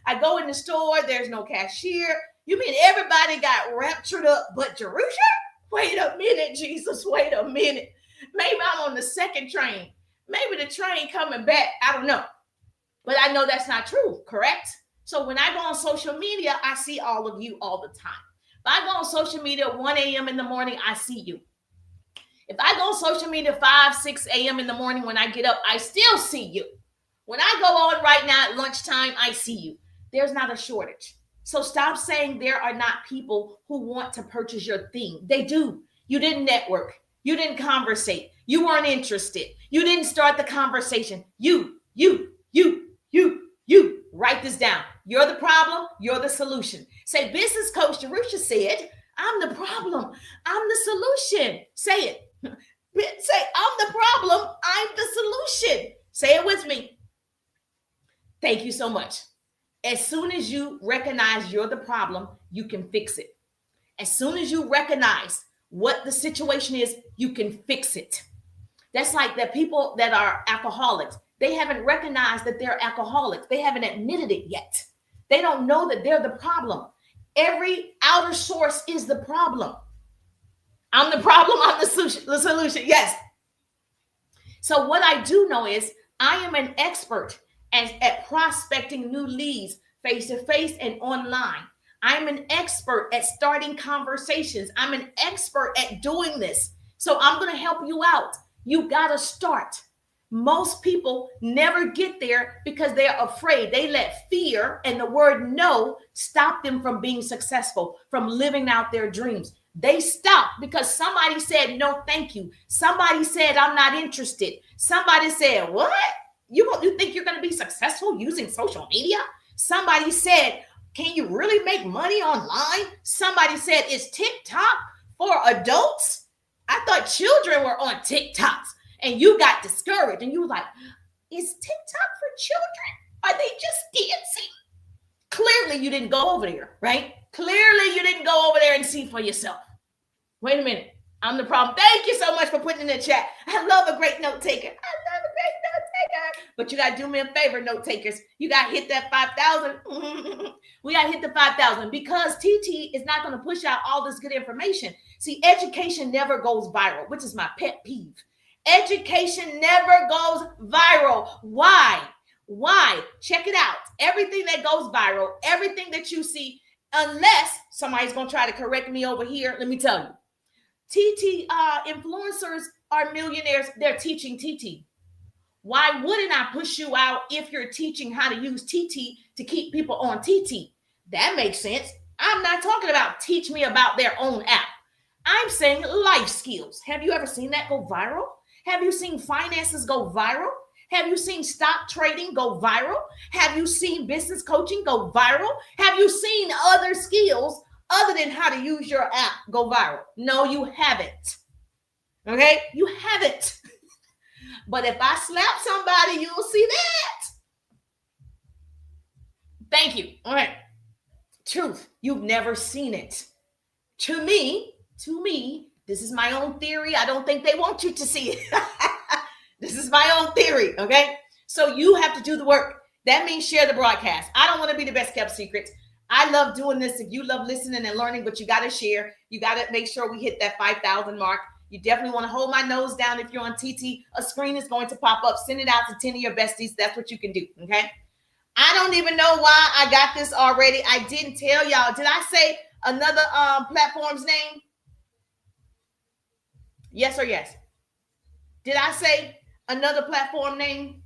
I go in the store, there's no cashier. You mean everybody got raptured up but Jerusha? Wait a minute, Jesus. Wait a minute. Maybe I'm on the second train. Maybe the train coming back. I don't know. But I know that's not true, correct? So when I go on social media, I see all of you all the time. If I go on social media at 1 a.m. in the morning, I see you. If I go on social media 5, 6 a.m. in the morning when I get up, I still see you. When I go on right now at lunchtime, I see you. There's not a shortage. So stop saying there are not people who want to purchase your thing. They do. You didn't network. You didn't conversate. You weren't interested. You didn't start the conversation. You. Write this down. You're the problem. You're the solution. Say, business coach Jerusha said, I'm the problem. I'm the solution. Say it. Say, I'm the problem. I'm the solution. Say it with me. Thank you so much. As soon as you recognize you're the problem, you can fix it. As soon as you recognize what the situation is, you can fix it. That's like the people that are alcoholics. They haven't recognized that they're alcoholics. They haven't admitted it yet. They don't know that they're the problem. Every outer source is the problem. I'm the problem. I'm the solution. Yes. So what I do know is I am an expert at prospecting new leads face-to-face and online. I'm an expert at starting conversations. I'm an expert at doing this. So I'm going to help you out. You got to start. Most people never get there because they're afraid. They let fear and the word no stop them from being successful, from living out their dreams. They stop because somebody said, no, thank you. Somebody said, I'm not interested. Somebody said, what? You think you're going to be successful using social media? Somebody said, can you really make money online? Somebody said, is TikTok for adults? I thought children were on TikToks. And you got discouraged and you were like, is TikTok for children? Are they just dancing? Clearly you didn't go over there, right? Clearly you didn't go over there and see for yourself. Wait a minute. I'm the problem. Thank you so much for putting in the chat. I love a great note taker. But you got to do me a favor, note takers. You got to hit that 5,000. We got to hit the 5,000 because TT is not going to push out all this good information. See, education never goes viral, which is my pet peeve. Education never goes viral. Why? Why? Check it out. Everything that goes viral, everything that you see, unless somebody's going to try to correct me over here, let me tell you. TT influencers are millionaires. They're teaching TT. Why wouldn't I push you out if you're teaching how to use TT to keep people on TT? That makes sense. I'm not talking about teach me about their own app. I'm saying life skills. Have you ever seen that go viral? Have you seen finances go viral? Have you seen stock trading go viral? Have you seen business coaching go viral? Have you seen other skills other than how to use your app go viral? No, you haven't. Okay? You haven't. But if I slap somebody, you'll see that. Thank you. All right. Truth. You've never seen it. To me, this is my own theory. I don't think they want you to see it. This is my own theory, okay? So you have to do the work. That means share the broadcast. I don't want to be the best kept secret. I love doing this. If you love listening and learning, but you got to share. You got to make sure we hit that 5,000 mark. You definitely want to hold my nose down if you're on TT. A screen is going to pop up. Send it out to 10 of your besties. That's what you can do, okay? I don't even know why I got this already. I didn't tell y'all. Did I say another platform's name? Yes or yes? Did I say another platform name?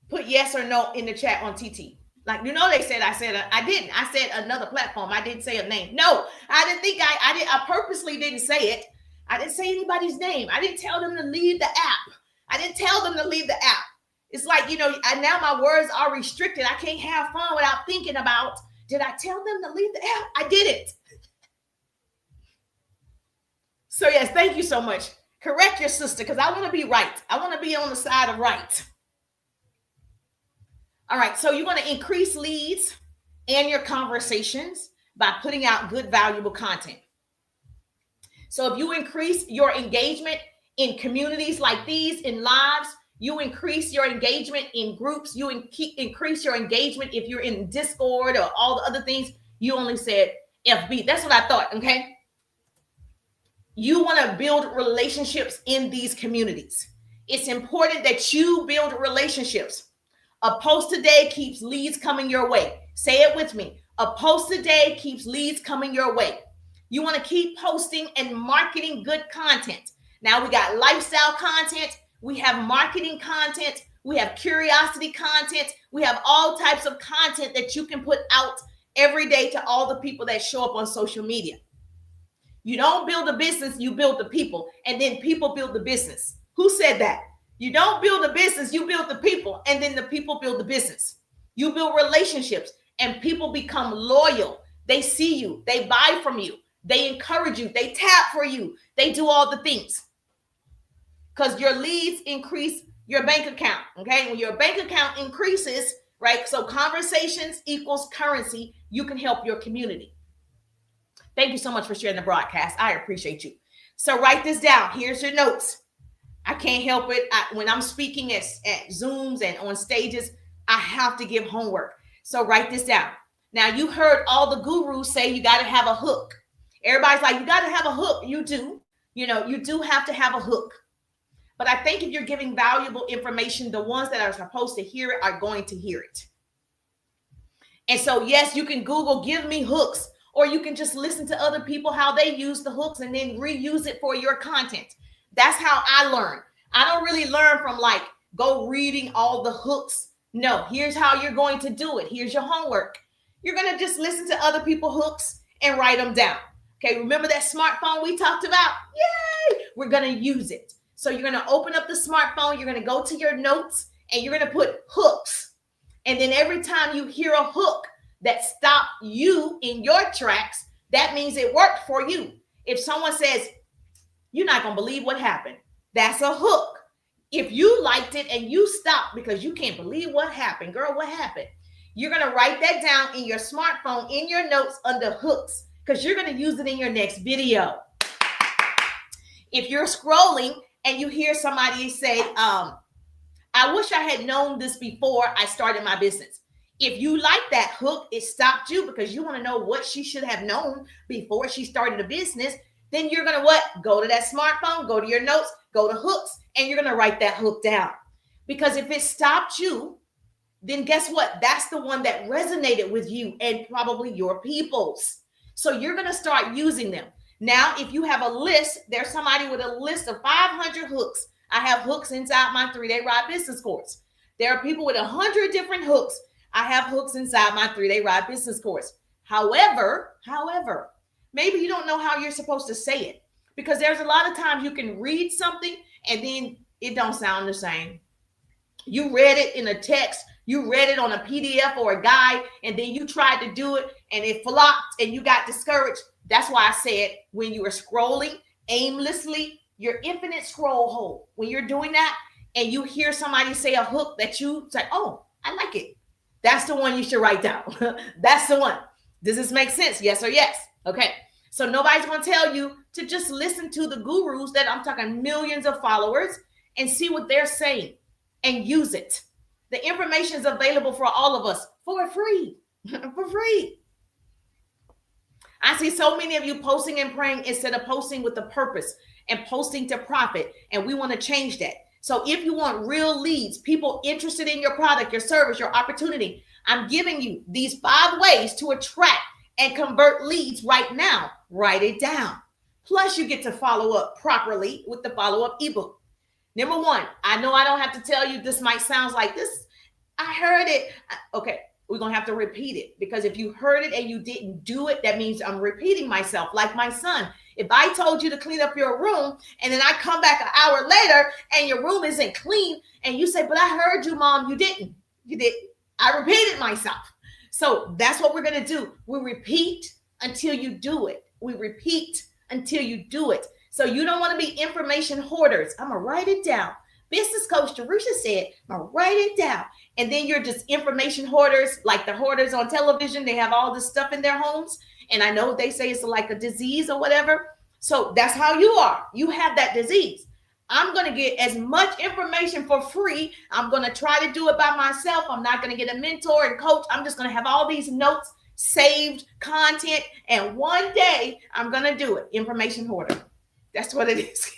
Put yes or no in the chat on TT. Like, you know, they said I didn't. I said another platform. I didn't say a name. No, I didn't think I did. I purposely didn't say it. I didn't say anybody's name. I didn't tell them to leave the app. I didn't tell them to leave the app. It's like, you know, now my words are restricted. I can't have fun without thinking about, did I tell them to leave the app? I didn't. So yes, thank you so much. Correct your sister, because I want to be right. I want to be on the side of right. All right, so you're going to increase leads and your conversations by putting out good, valuable content. So if you increase your engagement in communities like these, in lives, you increase your engagement in groups, you increase your engagement if you're in Discord or all the other things. You only said FB. That's what I thought, okay? You want to build relationships in these communities. It's important that you build relationships. A post a day keeps leads coming your way. Say it with me. A post a day keeps leads coming your way. You want to keep posting and marketing good content. Now we got lifestyle content. We have marketing content. We have curiosity content. We have all types of content that you can put out every day to all the people that show up on social media. You don't build a business, you build the people, and then people build the business. Who said that? You don't build a business, you build the people, and then the people build the business. You build relationships, and people become loyal. They see you, they buy from you, they encourage you, they tap for you, they do all the things. Because your leads increase your bank account, okay? When your bank account increases, right? So conversations equals currency, you can help your community. Thank you so much for sharing the broadcast. I appreciate you. So write this down. Here's your notes. I can't help it. When I'm speaking at Zooms and on stages, I have to give homework. So write this down. Now, you heard all the gurus say you got to have a hook. Everybody's like, you got to have a hook. You do. You know, you do have to have a hook. But I think if you're giving valuable information, the ones that are supposed to hear it are going to hear it. And so, yes, you can Google, give me hooks, or you can just listen to other people, how they use the hooks and then reuse it for your content. That's how I learn. I don't really learn from like go reading all the hooks. No, here's how you're going to do it. Here's your homework. You're going to just listen to other people's hooks and write them down. Okay, remember that smartphone we talked about? Yay! We're going to use it. So you're going to open up the smartphone, you're going to go to your notes, and you're going to put hooks. And then every time you hear a hook that stopped you in your tracks, that means it worked for you. If someone says, you're not going to believe what happened, that's a hook. If you liked it and you stopped because you can't believe what happened, girl, what happened? You're going to write that down in your smartphone, in your notes under hooks, because you're going to use it in your next video. If you're scrolling and you hear somebody say, I wish I had known this before I started my business. If you like that hook, it stopped you because you want to know what she should have known before she started a business. Then you're going to what? Go to that smartphone, go to your notes, go to hooks, and you're going to write that hook down. Because if it stopped you, then guess what? That's the one that resonated with you and probably your people's. So you're going to start using them. Now, if you have a list, there's somebody with a list of 500 hooks. I have hooks inside my 3-Day Ride business course. There are people with 100 different hooks. I have hooks inside my 3-Day Ride business course. However, maybe you don't know how you're supposed to say it, because there's a lot of times you can read something and then it don't sound the same. You read it in a text, you read it on a PDF or a guide, and then you tried to do it and it flopped and you got discouraged. That's why I said when you are scrolling aimlessly, your infinite scroll hole, when you're doing that and you hear somebody say a hook that you say, oh, I like it. That's the one you should write down. That's the one. Does this make sense? Yes or yes? Okay. So nobody's going to tell you to just listen to the gurus that I'm talking millions of followers and see what they're saying and use it. The information is available for all of us for free, for free. I see so many of you posting and praying instead of posting with a purpose and posting to profit. And we want to change that. So if you want real leads, people interested in your product, your service, your opportunity, I'm giving you these 5 ways to attract and convert leads right now. Write it down. Plus, you get to follow up properly with the follow-up ebook. Number 1, I know I don't have to tell you, this might sound like this. I heard it. Okay, we're going to have to repeat it, because if you heard it and you didn't do it, that means I'm repeating myself. Like my son, if I told you to clean up your room and then I come back an hour later and your room isn't clean and you say, but I heard you, Mom, you didn't. You did. I repeated myself. So that's what we're going to do. We repeat until you do it. We repeat until you do it. So you don't want to be information hoarders. I'm going to write it down. Business coach Jerusha said, I'm going to write it down. And then you're just information hoarders, like the hoarders on television. They have all this stuff in their homes. And I know they say it's like a disease or whatever. So that's how you are. You have that disease. I'm going to get as much information for free. I'm going to try to do it by myself. I'm not going to get a mentor and coach. I'm just going to have all these notes, saved content. And one day I'm going to do it. Information hoarder. That's what it is.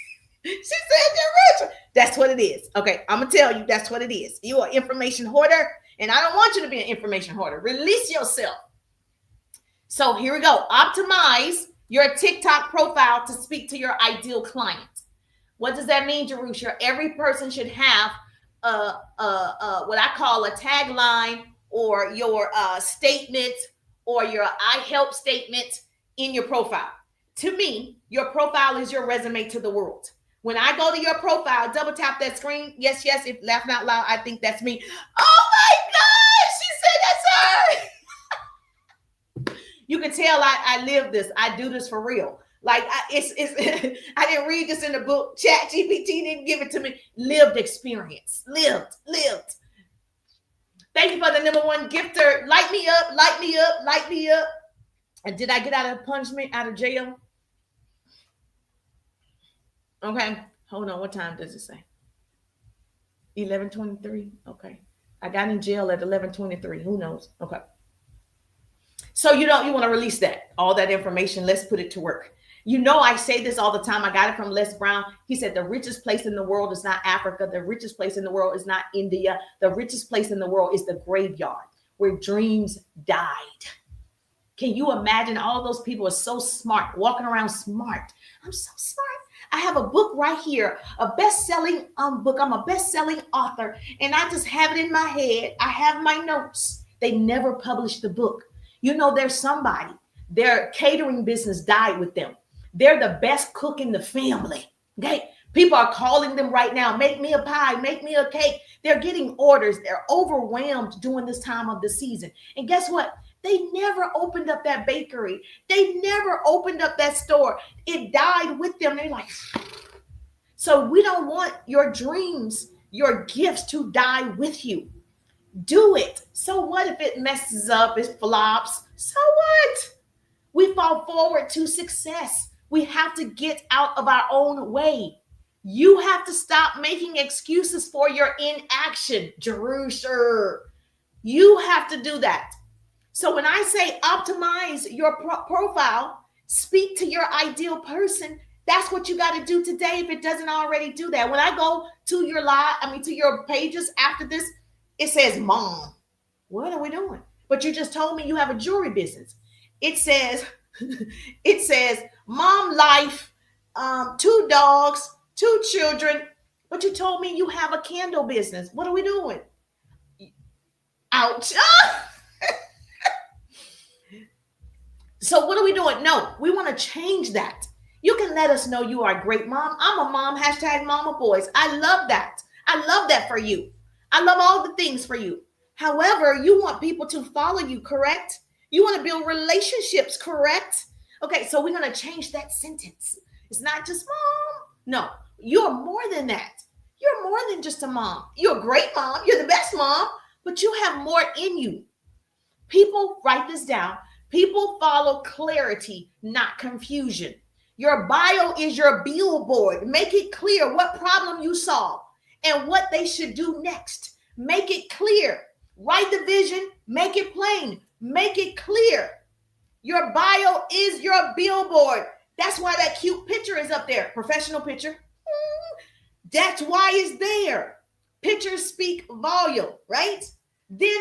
She said you're rich. That's what it is. Okay, I'm going to tell you that's what it is. You are information hoarder, and I don't want you to be an information hoarder. Release yourself. So here we go. Optimize your TikTok profile to speak to your ideal client. What does that mean, Jerusha? Every person should have what I call a tagline or your statement or your I help statement in your profile. To me, your profile is your resume to the world. When I go to your profile, double tap that screen. Yes, yes. If laughing out loud, I think that's me. Oh my God, she said that's her. You can tell I live this. I do this for real. Like it's I didn't read this in the book. ChatGPT didn't give it to me. Lived experience. Lived. Thank you for the number 1 gifter. Light me up, light me up, light me up. And did I get out of punishment, out of jail? Okay, hold on. What time does it say? 11:23. Okay, I got in jail at 11:23. Who knows? Okay. So you want to release that, all that information. Let's put it to work. You know, I say this all the time. I got it from Les Brown. He said the richest place in the world is not Africa. The richest place in the world is not India. The richest place in the world is the graveyard where dreams died. Can you imagine all those people are so smart, walking around smart? I'm so smart. I have a book right here, a best-selling book. I'm a best-selling author, and I just have it in my head. I have my notes. They never published the book. There's somebody, their catering business died with them. They're the best cook in the family. Okay. People are calling them right now, make me a pie, make me a cake. They're getting orders. They're overwhelmed during this time of the season. And guess what? They never opened up that bakery. They never opened up that store. It died with them. They're like, so we don't want your dreams, your gifts to die with you. Do it. So what if it messes up, it flops? So what? We fall forward to success. We have to get out of our own way. You have to stop making excuses for your inaction, Jerusha. You have to do that. So when I say optimize your profile, speak to your ideal person, that's what you got to do today if it doesn't already do that. When I go to to your pages after this, it says mom. What are we doing? But you just told me you have a jewelry business. It says, mom life, 2 dogs, 2 children. But you told me you have a candle business. What are we doing? Ouch. So what are we doing? No, we want to change that. You can let us know you are a great mom. I'm a mom, #mama boys. I love that. I love that for you. I love all the things for you. However, you want people to follow you, correct? You want to build relationships, correct? Okay, so we're going to change that sentence. It's not just mom. No, you're more than that. You're more than just a mom. You're a great mom. You're the best mom, but you have more in you. People, write this down. People follow clarity, not confusion. Your bio is your billboard. Make it clear what problem you solve and what they should do next. Make it clear. Write the vision. Make it plain. Make it clear. Your bio is your billboard. That's why that cute picture is up there. Professional picture. That's why it's there. Pictures speak volume, right? Then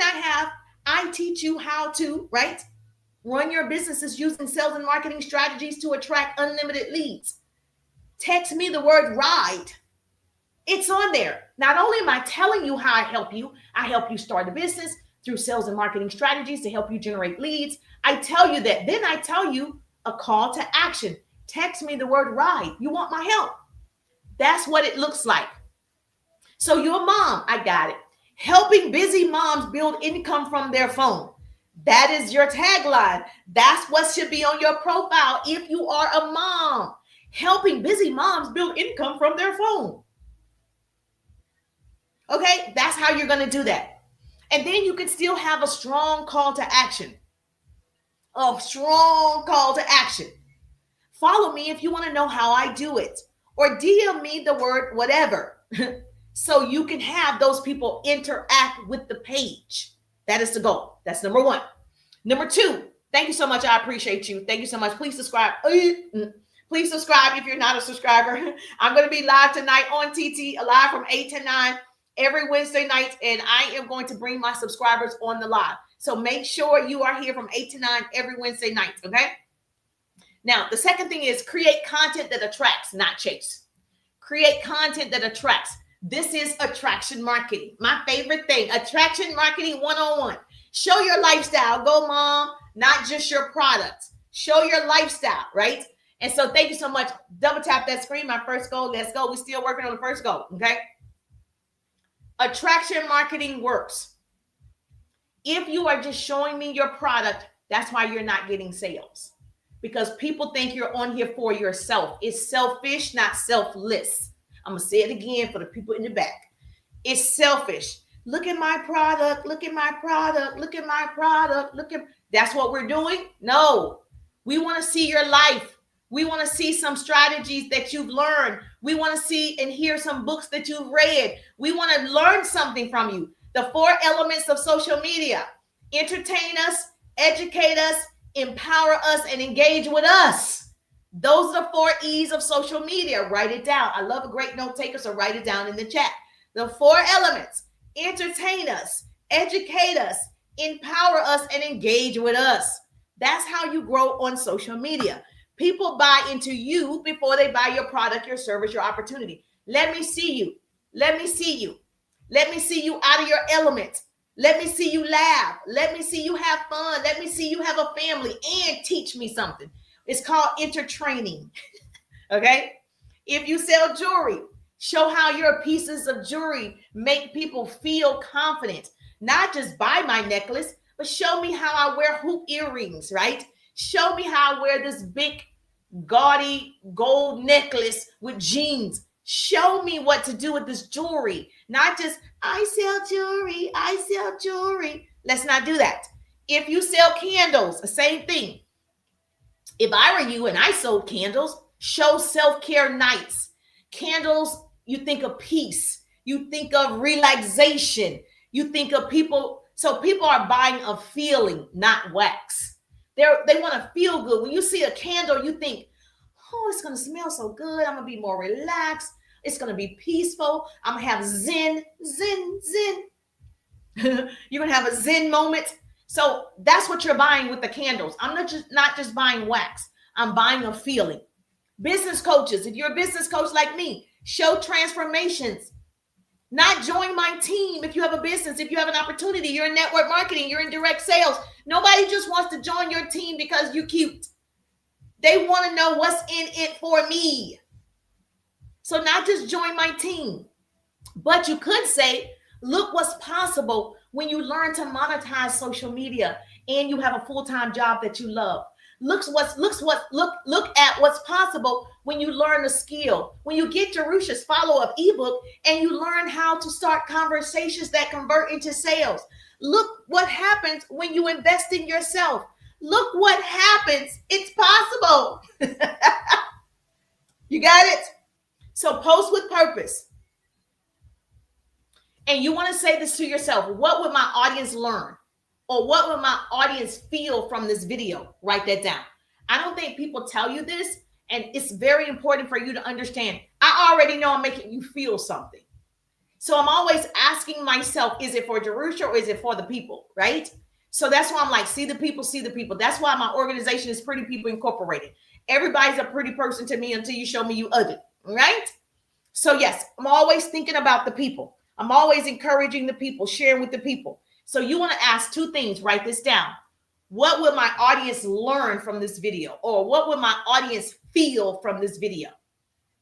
I teach you how to, right? Run your businesses using sales and marketing strategies to attract unlimited leads. Text me the word ride. It's on there. Not only am I telling you how I help you start a business through sales and marketing strategies to help you generate leads. I tell you that. Then I tell you a call to action. Text me the word ride. You want my help. That's what it looks like. So you're a mom. I got it. Helping busy moms build income from their phone. That is your tagline. That's what should be on your profile if you are a mom. Helping busy moms build income from their phone. Okay, that's how you're going to do that. And then you can still have a strong call to action. A strong call to action. Follow me if you want to know how I do it. Or DM me the word whatever. So you can have those people interact with the page. That is the goal. That's number 1. Number 2, thank you so much. I appreciate you. Thank you so much. Please subscribe. Please subscribe if you're not a subscriber. I'm going to be live tonight on TT, live from 8 to 9 every Wednesday night, and I am going to bring my subscribers on the live. So make sure you are here from 8 to 9 every Wednesday night, okay? Now, the second thing is create content that attracts, not chase. Create content that attracts. This is attraction marketing. My favorite thing, attraction marketing 101. Show your lifestyle. Go, mom, not just your products. Show your lifestyle, right? And so thank you so much. Double tap that screen. My first goal. Let's go. We're still working on the first goal, okay? Attraction marketing works. If you are just showing me your product, that's why you're not getting sales. Because people think you're on here for yourself. It's selfish, not selfless. I'm going to say it again for the people in the back. It's selfish. Look at my product. Look at my product. Look at my product. That's what we're doing? No. We want to see your life. We want to see some strategies that you've learned. We want to see and hear some books that you've read. We want to learn something from you. The 4 elements of social media: entertain us, educate us, empower us, and engage with us. Those are the 4 E's of social media. Write it down. I love a great note taker, so write it down in the chat. The 4 elements: entertain us, educate us, empower us, and engage with us. That's how you grow on social media. People buy into you before they buy your product, your service, your opportunity. Let me see you. Let me see you. Let me see you out of your element. Let me see you laugh. Let me see you have fun. Let me see you have a family and teach me something. It's called intertraining. Okay? If you sell jewelry, show how your pieces of jewelry make people feel confident. Not just buy my necklace, but show me how I wear hoop earrings, right? Show me how I wear this big, gaudy gold necklace with jeans. Show me what to do with this jewelry. Not just, I sell jewelry, I sell jewelry. Let's not do that. If you sell candles, the same thing. If I were you and I sold candles, show self-care nights. Candles, you think of peace. You think of relaxation. You think of people. So people are buying a feeling, not wax. They want to feel good. When you see a candle, you think, oh, it's going to smell so good. I'm going to be more relaxed. It's going to be peaceful. I'm going to have zen. You're going to have a zen moment. So that's what you're buying with the candles. I'm not just buying wax. I'm buying a feeling. Business coaches, if you're a business coach like me, show transformations. Not join my team if you have a business, if you have an opportunity, you're in network marketing, you're in direct sales. Nobody just wants to join your team because you're cute. They want to know what's in it for me. So not just join my team, but you could say, look what's possible when you learn to monetize social media and you have a full-time job that you love. Look at what's possible when you learn a skill. When you get Jerusha's follow-up ebook and you learn how to start conversations that convert into sales. Look what happens when you invest in yourself. Look what happens. It's possible. You got it? So post with purpose. And you want to say this to yourself. What would my audience learn? Or what would my audience feel from this video? Write that down. I don't think people tell you this, and it's very important for you to understand. I already know I'm making you feel something. So I'm always asking myself, is it for Jerusha or is it for the people, right? So that's why I'm like, see the people, see the people. That's why my organization is Pretty People Incorporated. Everybody's a pretty person to me until you show me you ugly, right? So yes, I'm always thinking about the people. I'm always encouraging the people, sharing with the people. So you want to ask two things. Write this down. What would my audience learn from this video? Or what would my audience feel from this video?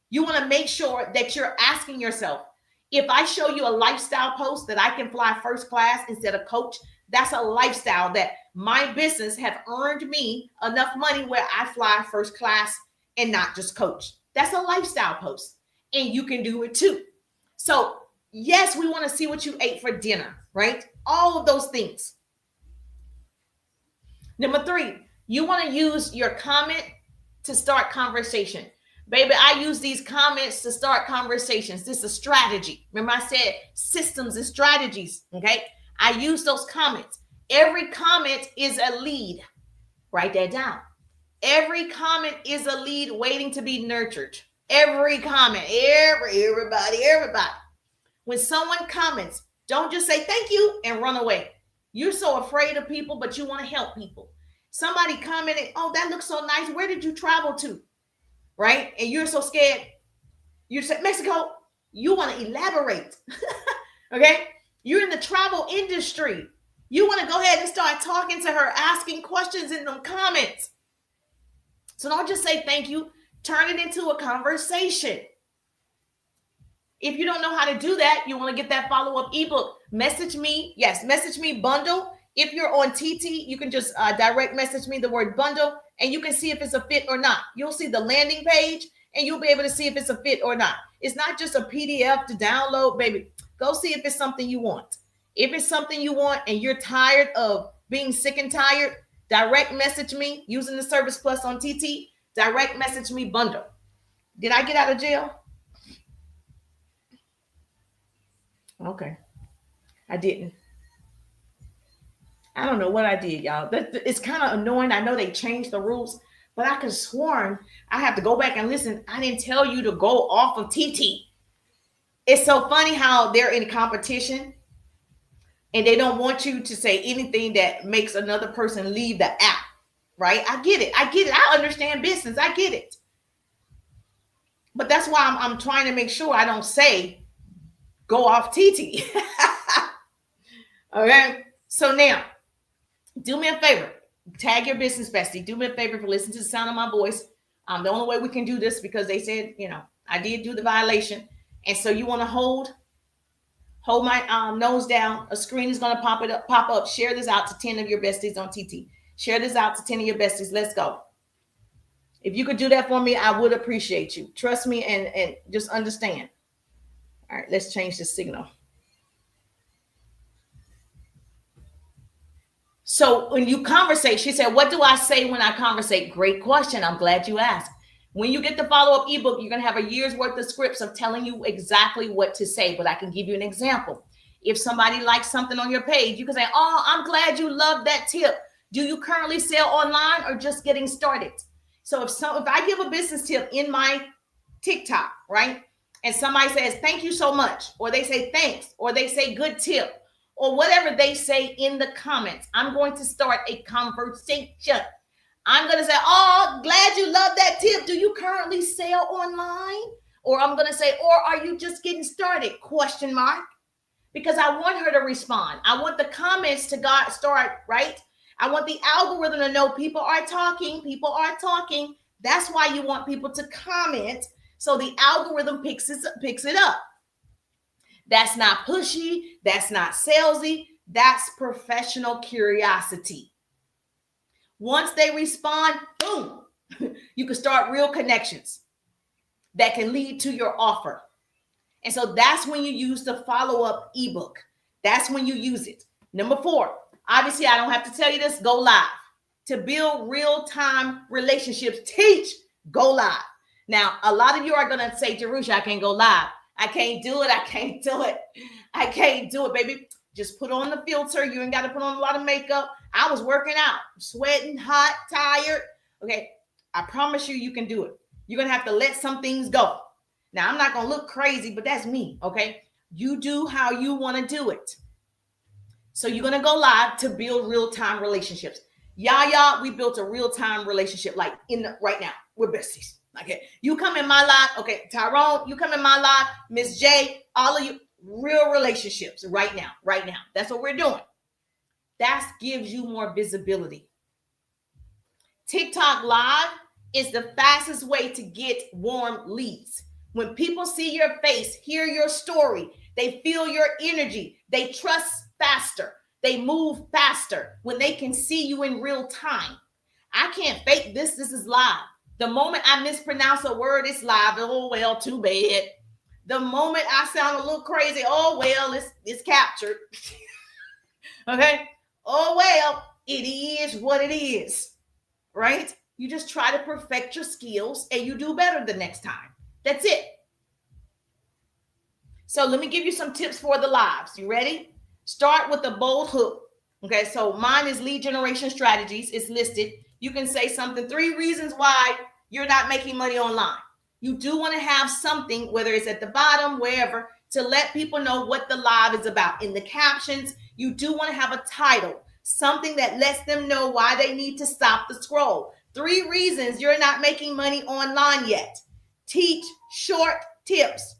You want to make sure that you're asking yourself, if I show you a lifestyle post that I can fly first class instead of coach, that's a lifestyle that my business have earned me enough money where I fly first class and not just coach. That's a lifestyle post. And you can do it too. So yes, we want to see what you ate for dinner, right? All of those things. Number 3, you want to use your comment to start conversation. Baby, I use these comments to start conversations. This is a strategy. Remember I said systems and strategies, okay? I use those comments. Every comment is a lead. Write that down. Every comment is a lead waiting to be nurtured. Every comment, everybody. When someone comments, don't just say thank you and run away. You're so afraid of people, but you want to help people. Somebody commented, oh, that looks so nice. Where did you travel to? Right? And you're so scared. You said Mexico. You want to elaborate. Okay? You're in the travel industry. You want to go ahead and start talking to her, asking questions in them comments. So don't just say thank you. Turn it into a conversation. If you don't know how to do that, you want to get that follow-up ebook, message me. Yes, message me bundle. If you're on TT, you can just direct message me the word bundle, and you can see if it's a fit or not. You'll see the landing page, and you'll be able to see if it's a fit or not. It's not just a PDF to download, baby. Go see if it's something you want. If it's something you want and you're tired of being sick and tired, direct message me using the Service Plus on TT. Direct message me bundle. Did I get out of jail? Okay. I didn't. I don't know what I did, y'all. It's kind of annoying. I know they changed the rules, but I could have sworn I have to go back and listen. I didn't tell you to go off of TT. It's so funny how they're in competition and they don't want you to say anything that makes another person leave the app, right? I get it. I understand business. I get it. But that's why I'm trying to make sure I don't say go off TT. Okay. So now, do me a favor. Tag your business bestie. Do me a favor for listening to the sound of my voice. The only way we can do this, because they said, I did do the violation. And so you want to hold my nose down. A screen is going to pop up. Share this out to 10 of your besties on TT. Share this out to 10 of your besties. Let's go. If you could do that for me, I would appreciate you. Trust me and just understand. All right, let's change the signal. So when you conversate, she said, what do I say when I conversate? Great question. I'm glad you asked. When you get the follow-up ebook, you're going to have a year's worth of scripts of telling you exactly what to say. But I can give you an example. If somebody likes something on your page, you can say, oh, I'm glad you love that tip. Do you currently sell online or just getting started? So if I give a business tip in my TikTok, right? And somebody says, thank you so much, or they say thanks, or they say good tip, or whatever they say in the comments, I'm going to start a conversation. I'm going to say, oh, glad you love that tip. Do you currently sell online? Or I'm going to say, or are you just getting started? Question mark. Because I want her to respond. I want the comments to start, right? I want the algorithm to know people are talking. People are talking. That's why you want people to comment. So the algorithm picks it up. That's not pushy. That's not salesy. That's professional curiosity. Once they respond, boom, you can start real connections that can lead to your offer. And so that's when you use the follow-up ebook. That's when you use it. Number 4, obviously, I don't have to tell you this, go live. To build real-time relationships, teach, go live. Now, a lot of you are going to say, Jerusha, I can't go live. I can't do it. I can't do it. I can't do it, baby. Just put on the filter. You ain't got to put on a lot of makeup. I was working out, sweating, hot, tired. Okay, I promise you, you can do it. You're going to have to let some things go. Now, I'm not going to look crazy, but that's me, okay? You do how you want to do it. So you're going to go live to build real-time relationships. Yaya, we built a real-time relationship like right now. We're besties. Okay, you come in my live. Okay, Tyrone, you come in my live. Miss J, all of you, real relationships right now. That's what we're doing. That gives you more visibility. TikTok Live is the fastest way to get warm leads. When people see your face, hear your story, they feel your energy, they trust faster, they move faster when they can see you in real time. I can't fake this. This is live. The moment I mispronounce a word, it's live. Oh, well, too bad. The moment I sound a little crazy, oh, well, it's captured. Okay? Oh, well, it is what it is. Right? You just try to perfect your skills and you do better the next time. That's it. So let me give you some tips for the lives. You ready? Start with a bold hook. Okay, so mine is lead generation strategies. It's listed. You can say something, 3 reasons why you're not making money online. You do want to have something, whether it's at the bottom, wherever, to let people know what the live is about. In the captions, you do want to have a title, something that lets them know why they need to stop the scroll. 3 reasons you're not making money online yet. Teach short tips,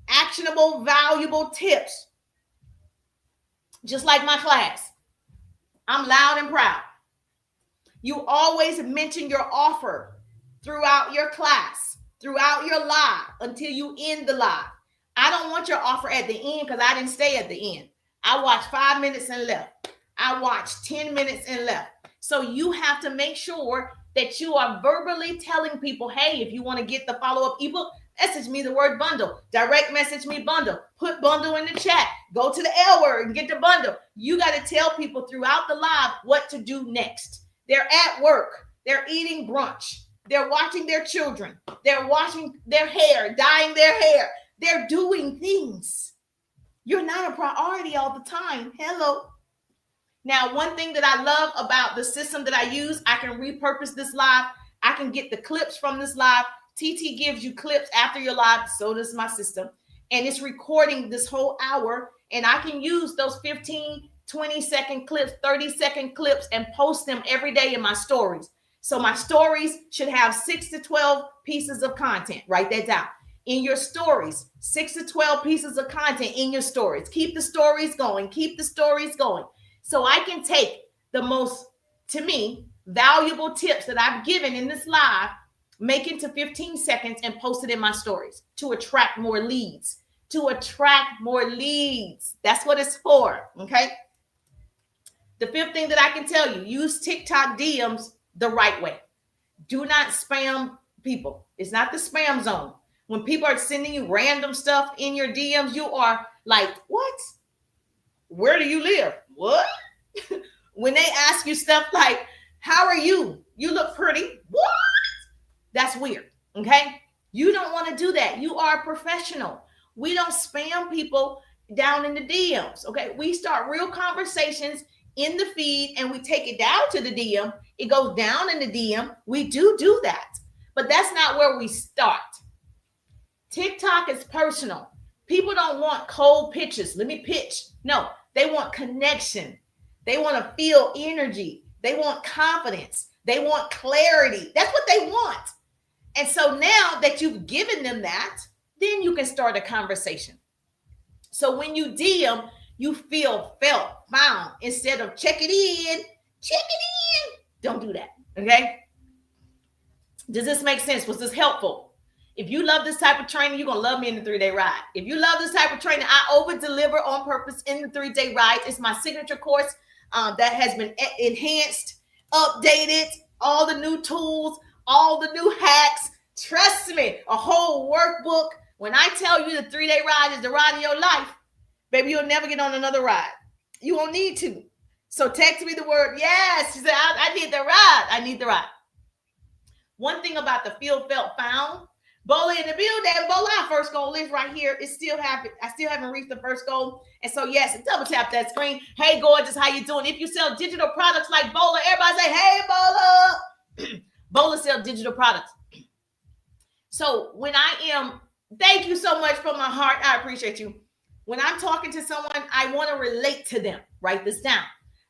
actionable, valuable tips. Just like my class. I'm loud and proud. You always mention your offer throughout your class, throughout your live, until you end the live. I don't want your offer at the end because I didn't stay at the end. I watched 5 minutes and left. I watched 10 minutes and left. So you have to make sure that you are verbally telling people, hey, if you want to get the follow-up ebook, message me the word bundle. Direct message me bundle. Put bundle in the chat. Go to the L word and get the bundle. You got to tell people throughout the live what to do next. They're at work. They're eating brunch. They're watching their children. They're washing their hair, dyeing their hair. They're doing things. You're not a priority all the time. Hello. Now, one thing that I love about the system that I use, I can repurpose this live. I can get the clips from this live. TT gives you clips after your live. So does my system. And it's recording this whole hour. And I can use those 15, 20-second clips, 30-second clips and post them every day in my stories. So my stories should have 6 to 12 pieces of content. Write that down. In your stories, 6 to 12 pieces of content in your stories. Keep the stories going. Keep the stories going. So I can take the most, to me, valuable tips that I've given in this live, make it to 15 seconds and post it in my stories to attract more leads. To attract more leads. That's what it's for. Okay. The fifth thing that I can tell you, use TikTok DMs the right way. Do not spam people. It's not the spam zone. When people are sending you random stuff in your DMs, you are like, what? Where do you live? What? When they ask you stuff like, how are you? You look pretty. What? That's weird. Okay. You don't want to do that. You are a professional. We don't spam people down in the DMs. Okay. We start real conversations in the feed and we take it down to the DM. It goes down in the DM. We do that, but that's not where we start. TikTok is personal. People don't want cold pitches. Let me pitch. No, they want connection. They want to feel energy. They want confidence. They want clarity. That's what they want. And so now that you've given them that, then you can start a conversation. So when you DM, you feel felt, found, instead of check it in. Don't do that. Okay. Does this make sense? Was this helpful? If you love this type of training, you're going to love me in the 3-day ride. If you love this type of training, I over deliver on purpose in the 3-day ride. It's my signature course that has been enhanced, updated, all the new tools, all the new hacks. Trust me, a whole workbook. When I tell you the 3-day ride is the ride of your life, baby, you'll never get on another ride. You won't need to. So text me the word yes. She said, I need the ride. I need the ride. One thing about the feel, felt, found, Bola in the building. Bola, our first goal is right here. I still haven't reached the first goal. And so, yes, double tap that screen. Hey, gorgeous, how you doing? If you sell digital products like Bola, everybody say, hey, Bola. Bola sell digital products. So when thank you so much from my heart. I appreciate you. When I'm talking to someone, I want to relate to them. Write this down.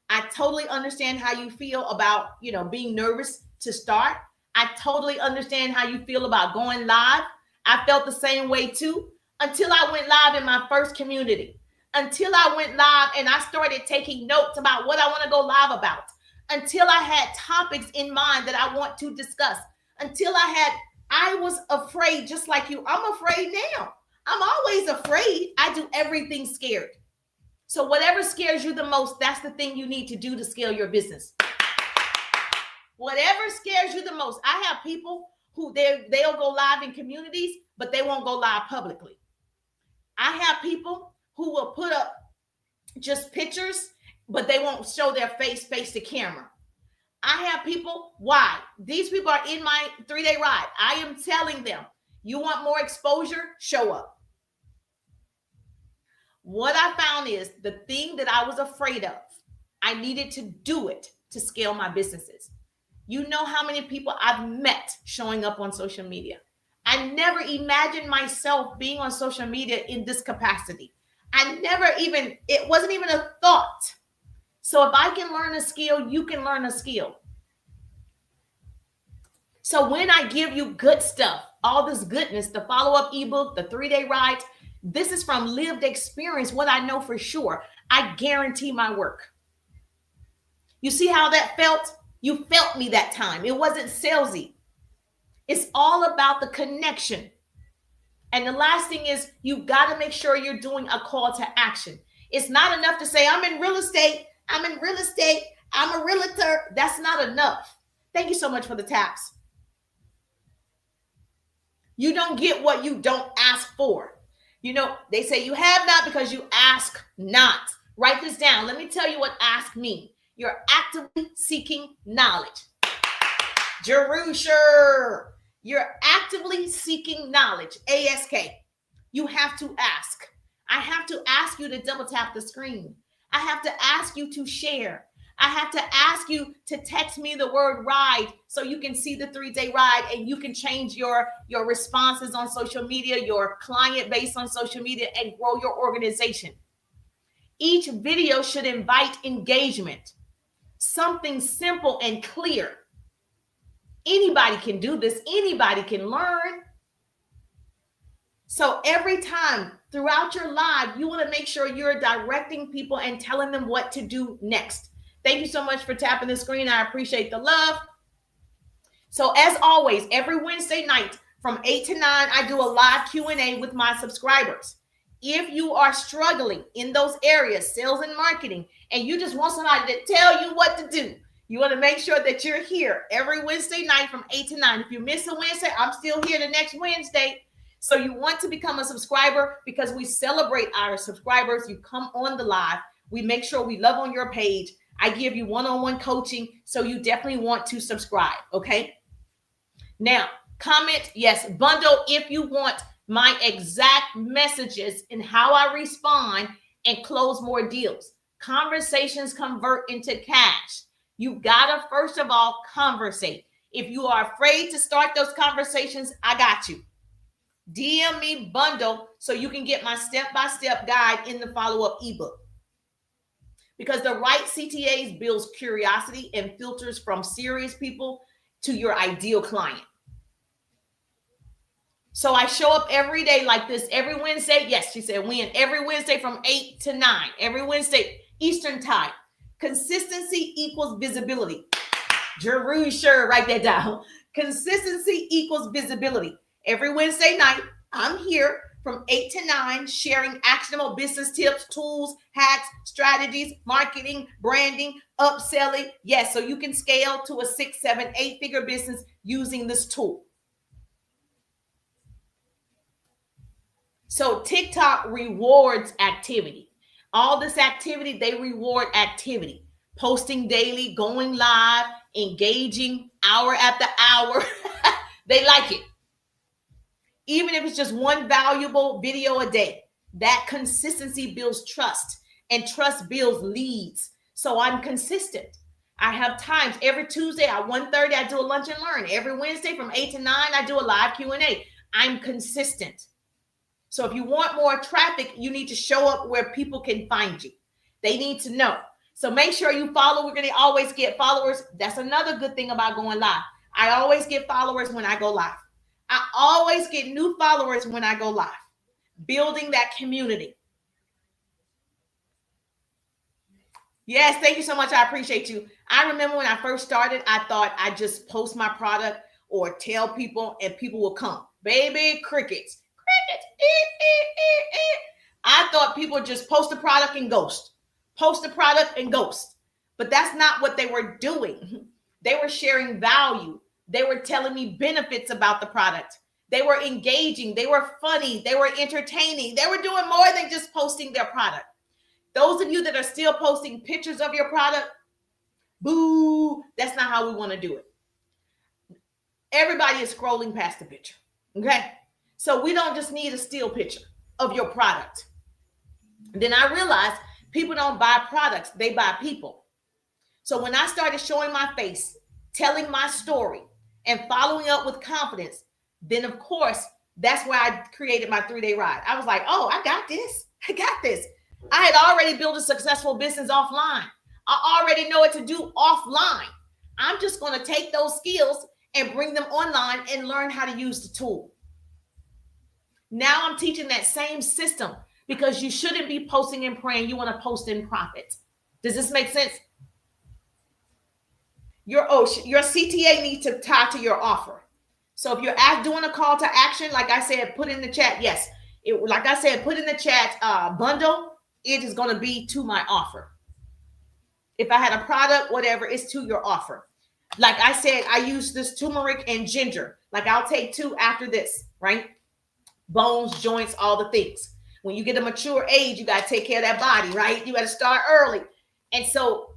I totally understand how you feel about, being nervous to start. I totally understand how you feel about going live. I felt the same way too, until I went live in my first community, until I went live and I started taking notes about what I want to go live about, until I had topics in mind that I want to discuss, until I was afraid, just like you. I'm afraid now. I'm always afraid. I do everything scared. So whatever scares you the most, that's the thing you need to do to scale your business. Whatever scares you the most. I have people who they'll go live in communities, but they won't go live publicly. I have people who will put up just pictures, but they won't show their face to camera. I have people, why? These people are in my 3-day ride. I am telling them, you want more exposure? Show up. What I found is the thing that I was afraid of, I needed to do it to scale my businesses. You know how many people I've met showing up on social media. I never imagined myself being on social media in this capacity. It wasn't even a thought. So if I can learn a skill, you can learn a skill. So when I give you good stuff, all this goodness, the follow-up ebook, the 3-day ride, this is from lived experience, what I know for sure. I guarantee my work. You see how that felt? You felt me that time. It wasn't salesy. It's all about the connection. And the last thing is you've got to make sure you're doing a call to action. It's not enough to say, I'm in real estate. I'm a realtor. That's not enough. Thank you so much for the taps. You don't get what you don't ask for. They say you have not because you ask not. Write this down. Let me tell you what ask means. You're actively seeking knowledge. Jerusha, you're actively seeking knowledge. ASK. You have to ask. I have to ask you to double tap the screen. I have to ask you to share. I have to ask you to text me the word ride so you can see the 3-day ride and you can change your responses on social media, your client base on social media, and grow your organization. Each video should invite engagement. Something simple and clear. Anybody can do this. Anybody can learn. So every time throughout your live, you want to make sure you're directing people and telling them what to do next. Thank you so much for tapping the screen. I appreciate the love. So as always, every Wednesday night from 8 to 9, I do a live Q&A with my subscribers. If you are struggling in those areas, sales and marketing, and you just want somebody to tell you what to do, you want to make sure that you're here every Wednesday night from 8 to 9. If you miss a Wednesday, I'm still here the next Wednesday. So you want to become a subscriber because we celebrate our subscribers. You come on the live. We make sure we love on your page. I give you one-on-one coaching. So you definitely want to subscribe. Okay. Now, comment, yes, bundle if you want my exact messages and how I respond and close more deals. Conversations convert into cash. You gotta, first of all, conversate. If you are afraid to start those conversations, I got you. DM me bundle so you can get my step-by-step guide in the follow-up ebook. Because the right CTAs builds curiosity and filters from serious people to your ideal client. So I show up every day like this every Wednesday. Yes, she said when. Every Wednesday from 8 to 9. Every Wednesday Eastern time. Consistency equals visibility. Jeru, sure, write that down. Consistency equals visibility. Every Wednesday night, I'm here from 8 to 9 sharing actionable business tips, tools, hacks, strategies, marketing, branding, upselling. Yes, so you can scale to a 6, 7, 8-figure business using this tool. So TikTok rewards activity. All this activity, they reward activity. Posting daily, going live, engaging hour after hour. They like it. Even if it's just one valuable video a day, that consistency builds trust, and trust builds leads. So I'm consistent. I have times every Tuesday at 1:30, I do a lunch and learn. Every Wednesday from 8 to 9, I do a live Q&A. I'm consistent. So if you want more traffic, you need to show up where people can find you. They need to know. So make sure you follow. We're going to always get followers. That's another good thing about going live. I always get followers when I go live. I always get new followers when I go live. Building that community. Yes, thank you so much. I appreciate you. I remember when I first started, I thought I'd just post my product or tell people and people will come. Baby, crickets. I thought people just post the product and ghost. Post the product and ghost. But that's not what they were doing. They were sharing value. They were telling me benefits about the product. They were engaging. They were funny. They were entertaining. They were doing more than just posting their product. Those of you that are still posting pictures of your product, boo, that's not how we want to do it. Everybody is scrolling past the picture. Okay? So we don't just need a still picture of your product. Then I realized people don't buy products, they buy people. So when I started showing my face, telling my story, and following up with confidence, then of course, that's where I created my 3-day ride. I was like, oh, I got this. I got this. I had already built a successful business offline. I already know what to do offline. I'm just going to take those skills and bring them online and learn how to use the tool. Now I'm teaching that same system because you shouldn't be posting and praying. You want to post in profit. Does this make sense? Your CTA needs to tie to your offer. So if you're doing a call to action, like I said, put in the chat. Yes, like I said, put in the chat bundle. It is going to be to my offer. If I had a product, whatever, it's to your offer. Like I said, I use this turmeric and ginger. Like I'll take 2 after this, right? Bones, joints, all the things. When you get a mature age, you got to take care of that body, right? You got to start early. And so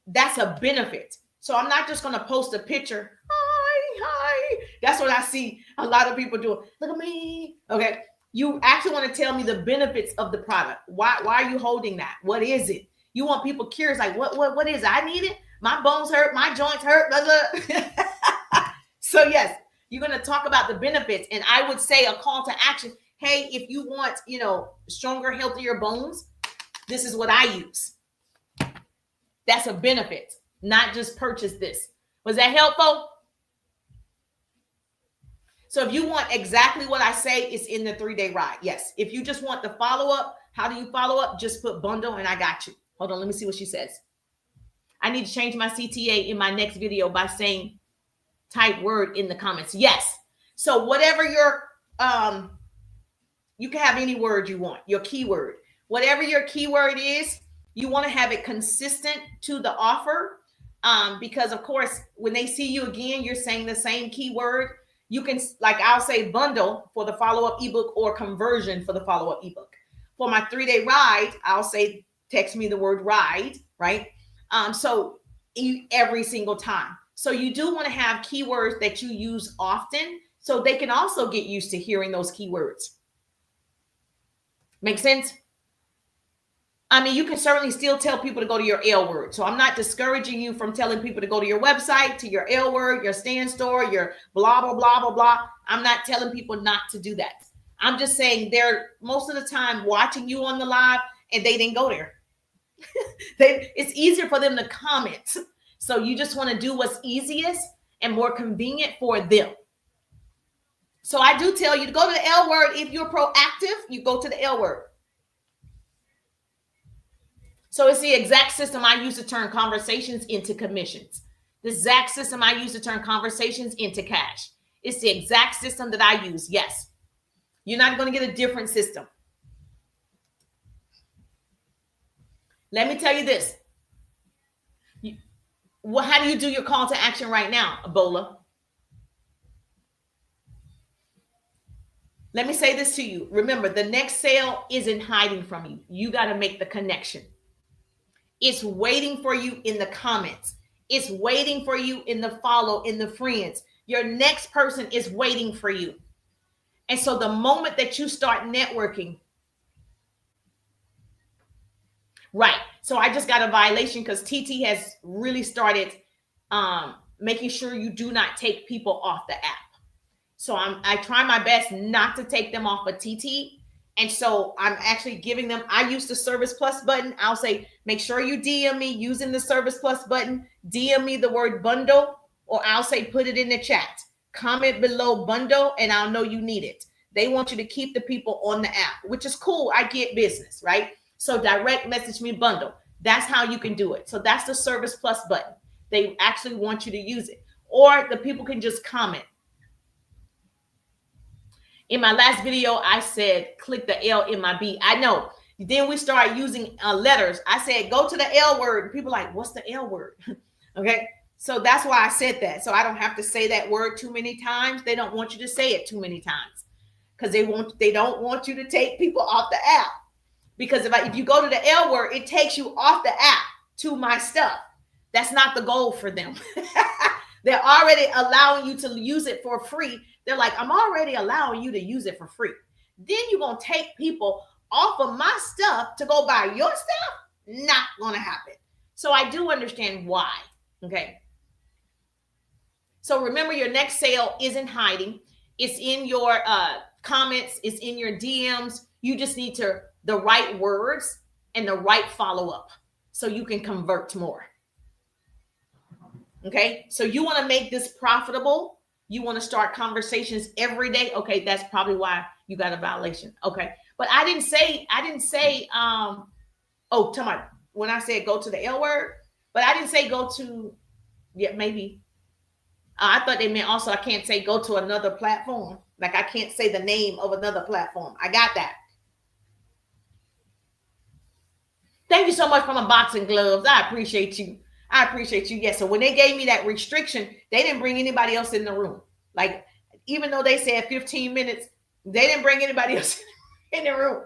that's a benefit. So I'm not just going to post a picture. Hi. That's what I see a lot of people doing. Look at me. Okay. You actually want to tell me the benefits of the product. Why are you holding that? What is it? You want people curious, like, what is it? I need it. My bones hurt. My joints hurt. Blah, blah. So yes, you're going to talk about the benefits. And I would say a call to action. Hey, if you want, stronger, healthier bones, this is what I use. That's a benefit, not just purchase this. Was that helpful? So if you want exactly what I say, it's in the 3-day ride. Yes. If you just want the follow-up, how do you follow up? Just put bundle and I got you. Hold on. Let me see what she says. I need to change my CTA in my next video by saying type word in the comments. Yes. So whatever your, you can have any word you want, your keyword, whatever your keyword is, you want to have it consistent to the offer. Because of course, when they see you again, you're saying the same keyword. You can, like I'll say bundle for the follow-up ebook or conversion for the follow-up ebook. For my 3-day ride, I'll say, text me the word ride, right? So every single time. So you do want to have keywords that you use often so they can also get used to hearing those keywords. Make sense? I mean, you can certainly still tell people to go to your L word. So I'm not discouraging you from telling people to go to your website, to your L word, your stand store, your blah, blah, blah, blah, blah. I'm not telling people not to do that. I'm just saying they're most of the time watching you on the live and they didn't go there. It's easier for them to comment. So you just want to do what's easiest and more convenient for them. So I do tell you to go to the L word. If you're proactive, you go to the L word. So it's the exact system I use to turn conversations into commissions. The exact system I use to turn conversations into cash. It's the exact system that I use. Yes. You're not going to get a different system. Let me tell you this. How do you do your call to action right now, Ebola? Let me say this to you. Remember, the next sale isn't hiding from you. You got to make the connection. It's waiting for you in the comments. It's waiting for you in the follow, in the friends. Your next person is waiting for you. And so the moment that you start networking, right. So I just got a violation because TT has really started making sure you do not take people off the app. So I try my best not to take them off of TT. And so I'm actually giving them, I use the Service Plus button. I'll say, make sure you DM me using the Service Plus button. DM me the word bundle, or I'll say, put it in the chat. Comment below bundle, and I'll know you need it. They want you to keep the people on the app, which is cool. I get business, right? So direct message me bundle. That's how you can do it. So that's the Service Plus button. They actually want you to use it. Or the people can just comment. In my last video, I said, click the L in my B. I know. Then we start using letters. I said, go to the L word. People are like, what's the L word? Okay. So that's why I said that. So I don't have to say that word too many times. They don't want you to say it too many times because they don't want you to take people off the app. Because if you go to the L word, it takes you off the app to my stuff. That's not the goal for them. They're already allowing you to use it for free. They're like, I'm already allowing you to use it for free. Then you're going to take people off of my stuff to go buy your stuff? Not going to happen. So I do understand why. Okay. So remember, your next sale isn't hiding. It's in your comments. It's in your DMs. You just need the right words and the right follow-up so you can convert more. Okay. So you want to make this profitable. You want to start conversations every day. Okay. That's probably why you got a violation. Okay. But I didn't say, tell me when I said go to the L word, but I didn't say go to, maybe. I thought they meant also, I can't say go to another platform. Like I can't say the name of another platform. I got that. Thank you so much for my boxing gloves. I appreciate you. Yes. So when they gave me that restriction, they didn't bring anybody else in the room. Like, even though they said 15 minutes, they didn't bring anybody else in the room.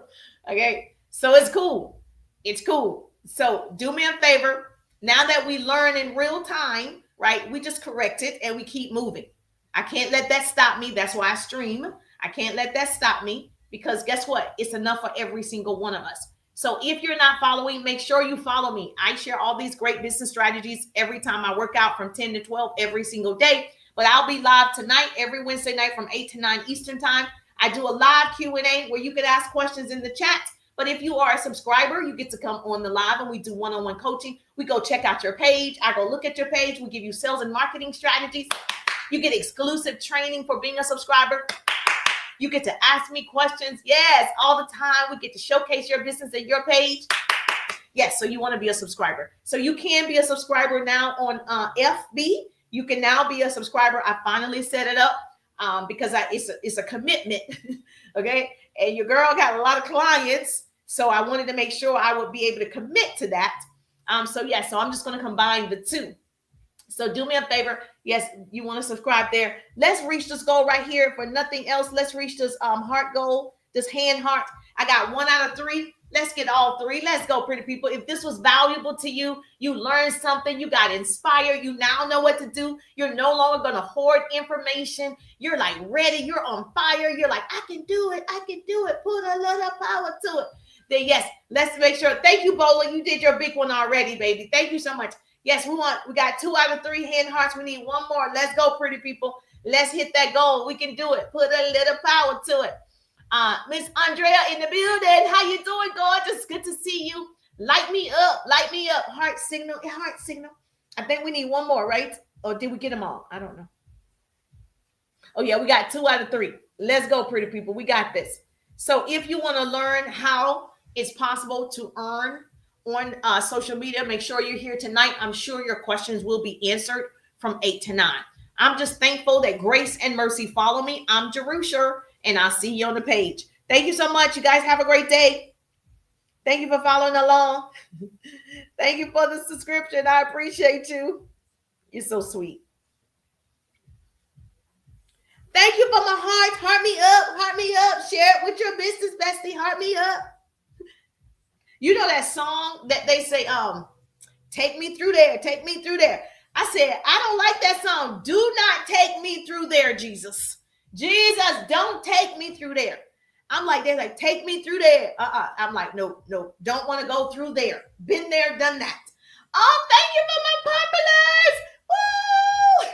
Okay. So it's cool. It's cool. So do me a favor. Now that we learn in real time, right? We just correct it and we keep moving. I can't let that stop me. That's why I stream. I can't let that stop me because guess what? It's enough for every single one of us. So if you're not following, make sure you follow me. I share all these great business strategies every time I work out from 10 to 12 every single day. But I'll be live tonight, every Wednesday night from 8 to 9 Eastern time. I do a live Q&A where you can ask questions in the chat. But if you are a subscriber, you get to come on the live and we do one-on-one coaching. We go check out your page. I go look at your page. We give you sales and marketing strategies. You get exclusive training for being a subscriber. You get to ask me questions. Yes, all the time. We get to showcase your business and your page. Yes, so you want to be a subscriber. So you can be a subscriber now on FB. You can now be a subscriber. I finally set it up because it's a commitment. Okay. And your girl got a lot of clients. So I wanted to make sure I would be able to commit to that. So I'm just going to combine the two. So do me a favor. Yes, you want to subscribe there. Let's reach this goal right here. For nothing else, let's reach this heart goal, this hand heart. I got 1 out of 3. Let's get all 3. Let's go, pretty people. If this was valuable to you, you learned something, you got inspired, you now know what to do. You're no longer going to hoard information. You're like ready. You're on fire. You're like, I can do it. I can do it. Put a little power to it. Then yes, let's make sure. Thank you, Bola. You did your big one already, baby. Thank you so much. Yes, we got 2 out of 3 hand hearts. We need 1 more. Let's go, pretty people. Let's hit that goal. We can do it. Put a little power to it. Miss Andrea in the building. How you doing, gorgeous? Good to see you. Light me up. Light me up. Heart signal. Heart signal. I think we need 1 more, right? Or did we get them all? I don't know. Oh, yeah, we got 2 out of 3. Let's go, pretty people. We got this. So if you want to learn how it's possible to earn on social media, make sure you're here tonight. I'm sure your questions will be answered from 8 to 9. I'm just thankful that grace and mercy follow me. I'm Jerusha, and I'll see you on the page. Thank you so much. You guys have a great day. Thank you for following along. Thank you for the subscription. I appreciate you. You're so sweet. Thank you for my heart. Heart me up. Heart me up. Share it with your business bestie. Heart me up. You know that song that they say, take me through there. Take me through there. I said, I don't like that song. Do not take me through there, Jesus. Jesus, don't take me through there. I'm like, they're like, take me through there. I'm like, no, don't want to go through there. Been there, done that. Oh, thank you for my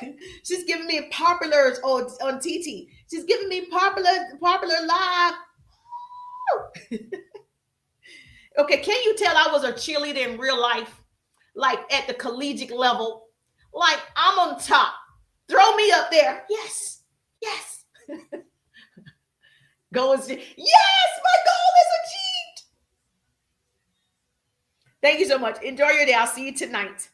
populars. Woo! She's giving me populars on TT. She's giving me popular live. Woo! Okay, can you tell I was a cheerleader in real life? Like at the collegiate level? Like I'm on top. Throw me up there. Yes. Go and see. Yes, my goal is achieved. Thank you so much. Enjoy your day. I'll see you tonight.